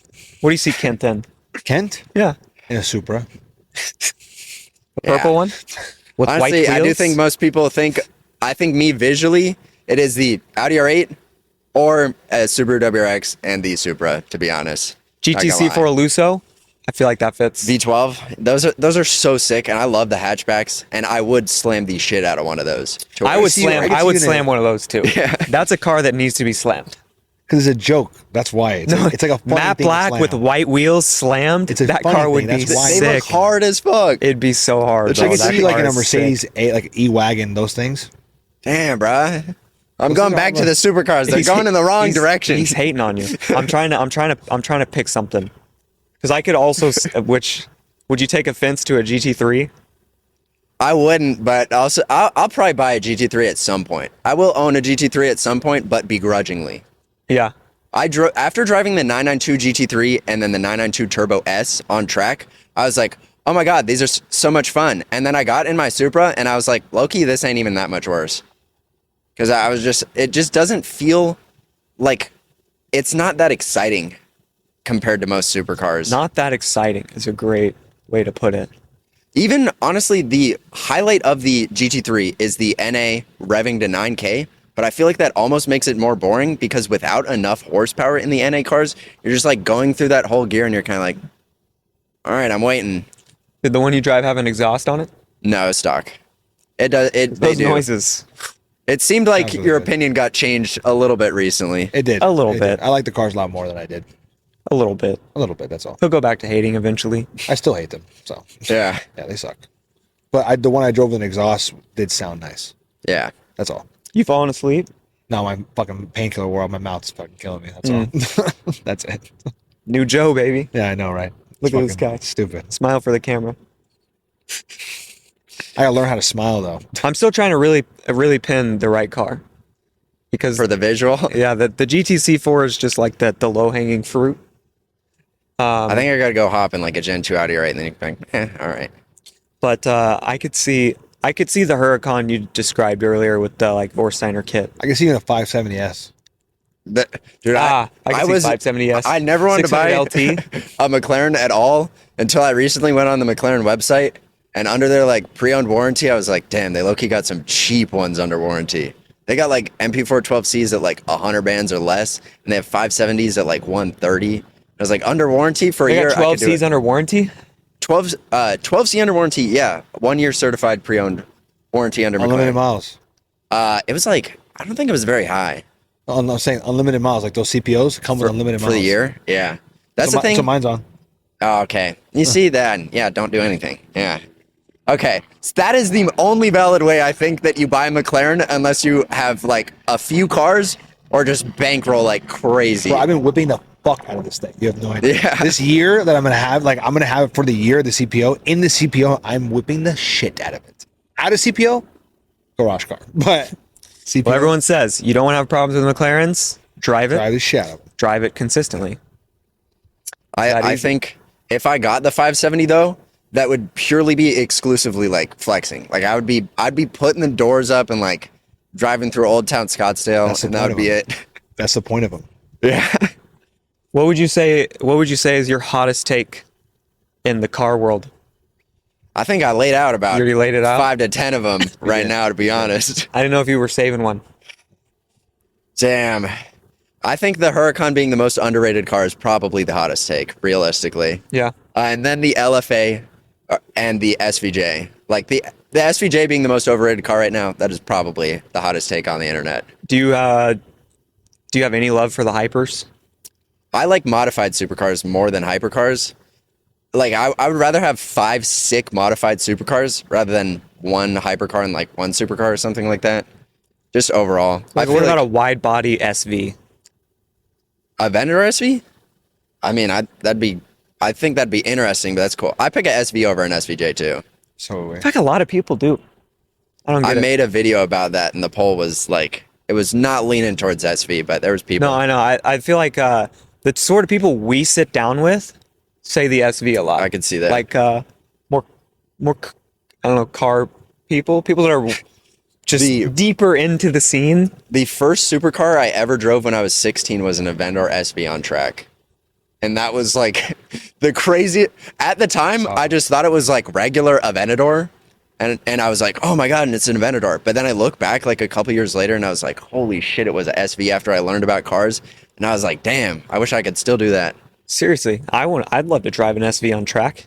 What do you see Kent in? Kent Yeah. in a Supra. The purple Yeah. one? With Honestly, white wheels? I do think most people I think me visually, it is the Audi R8 or a Subaru WRX and the Supra, to be honest. Not gonna GTC lie. for a Lusso? I feel like that fits. V12, those are so sick, and I love the hatchbacks, and I would slam the shit out of one of those. I would see you- I slam. can I see would you in slam it. one of those too. That's a car that needs to be slammed. Because it's a joke. That's why. It's like a funny Matte thing to black slam. with white wheels slammed. It's a that funny car would thing, be that's why. They look sick. hard as fuck. It'd be so hard. I bro. can That see like car in a is Mercedes, sick. like E-Wagon, those things. Damn, bruh. I'm What's going it back all to the supercars. They're going in the wrong direction. He's hating on you. I'm trying to pick something. Because I could also, which would you take offense to a GT3? I wouldn't, but also I'll probably buy a GT3 at some point. I will own a GT3 at some point, but begrudgingly. Yeah. After driving the 992 GT3 and then the 992 Turbo S on track, I was like, oh my God, these are so much fun. And then I got in my Supra and I was like, low-key, this ain't even that much worse. Because it just doesn't feel like, it's not that exciting compared to most supercars. Not that exciting is a great way to put it. Even, honestly, the highlight of the GT3 is the NA revving to 9K, but I feel like that almost makes it more boring because without enough horsepower in the NA cars, you're just like going through that whole gear and you're kind of like, all right, I'm waiting. Did the one you drive have an exhaust on it? No, stock. It does. They Those do. noises. It seemed like Sounds really your good. opinion got changed a little bit recently. It did. A little It bit. did. I like the cars a lot more than I did. A little bit. A little bit, that's all. He'll go back to hating eventually. I still hate them. So Yeah, yeah, they suck. But the one I drove with an exhaust did sound nice. yeah. That's all. You falling asleep? Now my fucking painkiller wore out. My mouth's fucking killing me. That's all. That's it. New Joe, baby. Yeah, I know, right? Look It's at this fucking guy. Stupid. Smile for the camera. I gotta learn how to smile though. I'm still trying to really pin the right car. Because For the visual, yeah, the GTC4 is just like the low hanging fruit. I think I gotta go hop in like a Gen 2 Audi, right? And then you can be like, all right. But I could see the Huracan you described earlier with the like Vorsteiner kit. I can see you in a 570S. Dude, I can see 570S. I never wanted to buy 600 LT. a McLaren at all until I recently went on the McLaren website, and under their like pre-owned warranty, I was like, damn, they low-key got some cheap ones under warranty. They got like MP412Cs at like 100 bands or less, and they have 570s at like 130. I was like, under warranty for a They year, got I could do 12Cs it. under warranty. 12C under warranty, yeah. 1 year certified pre-owned warranty under Unlimited McLaren. miles. It was like, I don't think it was very high. Oh, no, I'm saying unlimited miles. Like those CPOs come with unlimited For miles. the year, yeah. That's So the thing. So mine's on. Oh, okay. You see that? Yeah, don't do anything. Yeah. Okay. So that is the only valid way I think that you buy a McLaren unless you have like a few cars or just bankroll like crazy. Bro, I've been whipping the fuck out of this thing. You have no idea. Yeah. This year that I'm gonna have it for the year, the CPO. In the CPO, I'm whipping the shit out of it. Out of CPO, garage car. But CPO, Well, everyone says you don't want to have problems with McLarens. Drive it. drive the shit out of it. Drive it consistently. I easy. think if I got the 570 though, that would purely be exclusively like flexing. Like I'd be putting the doors up and like driving through Old Town Scottsdale, and that would be it. That's the point of them. Yeah. What would you say is your hottest take in the car world? I think I laid out about You already laid it out? 5 to 10 of them right now, to be honest. I didn't know if you were saving one. Damn. I think the Huracan being the most underrated car is probably the hottest take, realistically. Yeah. And then the LFA and the SVJ. Like the SVJ being the most overrated car right now, that is probably the hottest take on the internet. Do you have any love for the hypers? I like modified supercars more than hypercars. Like I would rather have 5 sick modified supercars rather than one hypercar and like one supercar or something like that. Just overall. What about a wide body SV? Aventador SV? I mean, I think that'd be interesting, but that's cool. I pick a SV over an SVJ too. So I feel like a lot of people do. I don't get I it. made a video about that, and the poll was like, it was not leaning towards SV, but there was people. No, I know. I feel like the sort of people we sit down with say the SV a lot. I could see that. Like more I don't know, car people that are just deeper into the scene. The first supercar I ever drove when I was 16 was an Aventador SV on track. And that was like the crazy, at the time, I just thought it was like regular Aventador. And I was like, oh my God, and it's an Aventador. But then I look back like a couple years later and I was like, holy shit, it was a SV after I learned about cars. And I was like, damn, I wish I could still do that. Seriously, I'd love to drive an SV on track.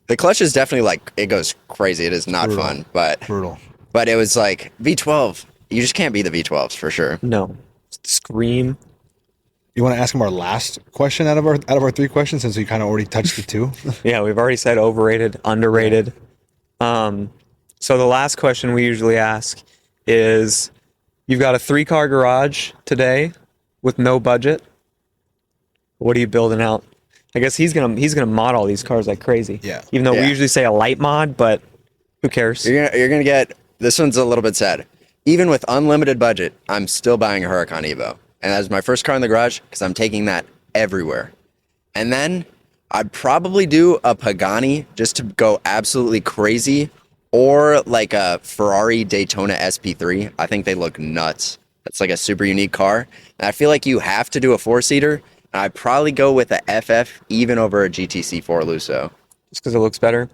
The clutch is definitely like, it goes crazy. It is not fun, but it was like V12. You just can't be the V12s for sure. No. Scream. You want to ask him our last question out of our 3 questions, since we kind of already touched the 2? Yeah, we've already said overrated, underrated. So the last question we usually ask is, you've got a 3-car garage today with no budget. What are you building out? I guess he's gonna mod all these cars like crazy. Yeah. Even though we usually say a light mod, but who cares? You're gonna get, this one's a little bit sad. Even with unlimited budget, I'm still buying a Huracan Evo. And that was my first car in the garage because I'm taking that everywhere. And then I'd probably do a Pagani just to go absolutely crazy, or like a Ferrari Daytona SP3. I think they look nuts. It's like a super unique car. And I feel like you have to do a 4-seater. And I'd probably go with a FF even over a GTC 4 Lusso. Just because it looks better?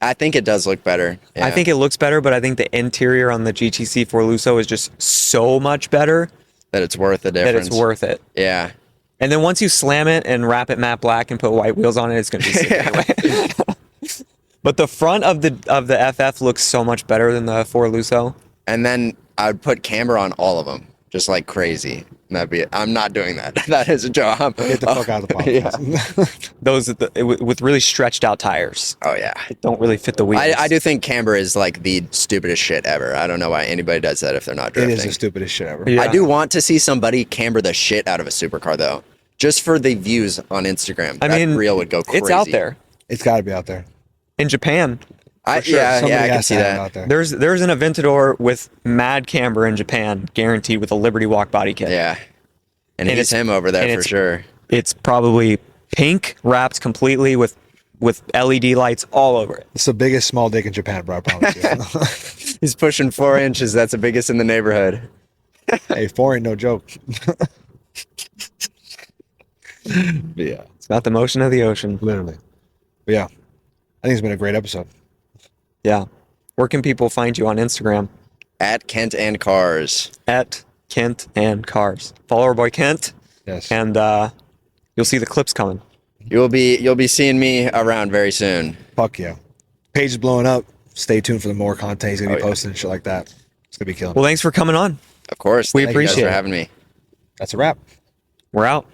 I think it does look better. Yeah. I think it looks better, but I think the interior on the GTC 4 Lusso is just so much better. That it's worth the difference. That it's worth it. Yeah. And then once you slam it and wrap it matte black and put white wheels on it, it's going to be sick anyway. But the front of the FF looks so much better than the 4 Lusso. And then I would put camber on all of them, just like crazy. That'd be it. I'm not doing that. That is a job. Get the fuck out of the podcast. Yeah. Those with really stretched out tires. Oh yeah. Don't really fit the wheels. I do think camber is like the stupidest shit ever. I don't know why anybody does that if they're not drifting. It is the stupidest shit ever. Yeah. I do want to see somebody camber the shit out of a supercar though, just for the views on Instagram. I mean, that reel would go crazy. It's out there. It's got to be out there. In Japan. Sure. Yeah, Somebody I can has see to have it that. out there. There's an Aventador with mad camber in Japan, guaranteed, with a Liberty Walk body kit. Yeah. And And he's it's- him over there and for sure. It's probably pink, wrapped completely with LED lights all over it. It's the biggest small dick in Japan, bro. I promise you. He's pushing 4 inches. That's the biggest in the neighborhood. Hey, 4 ain't no joke. Yeah, It's got the motion of the ocean. literally. But yeah, I think it's been a great episode. Yeah. Where can people find you on Instagram? At Kent and Cars. At Kent and Cars. Follow our boy Kent, Yes. and you'll see the clips coming. You'll be seeing me around very soon. Fuck yeah. Page is blowing up. Stay tuned for the more content he's gonna be yeah. posting and shit like that. It's gonna be killing. Well, thanks for coming on. Of course. We Thank you guys appreciate for it. having me. That's a wrap. We're out.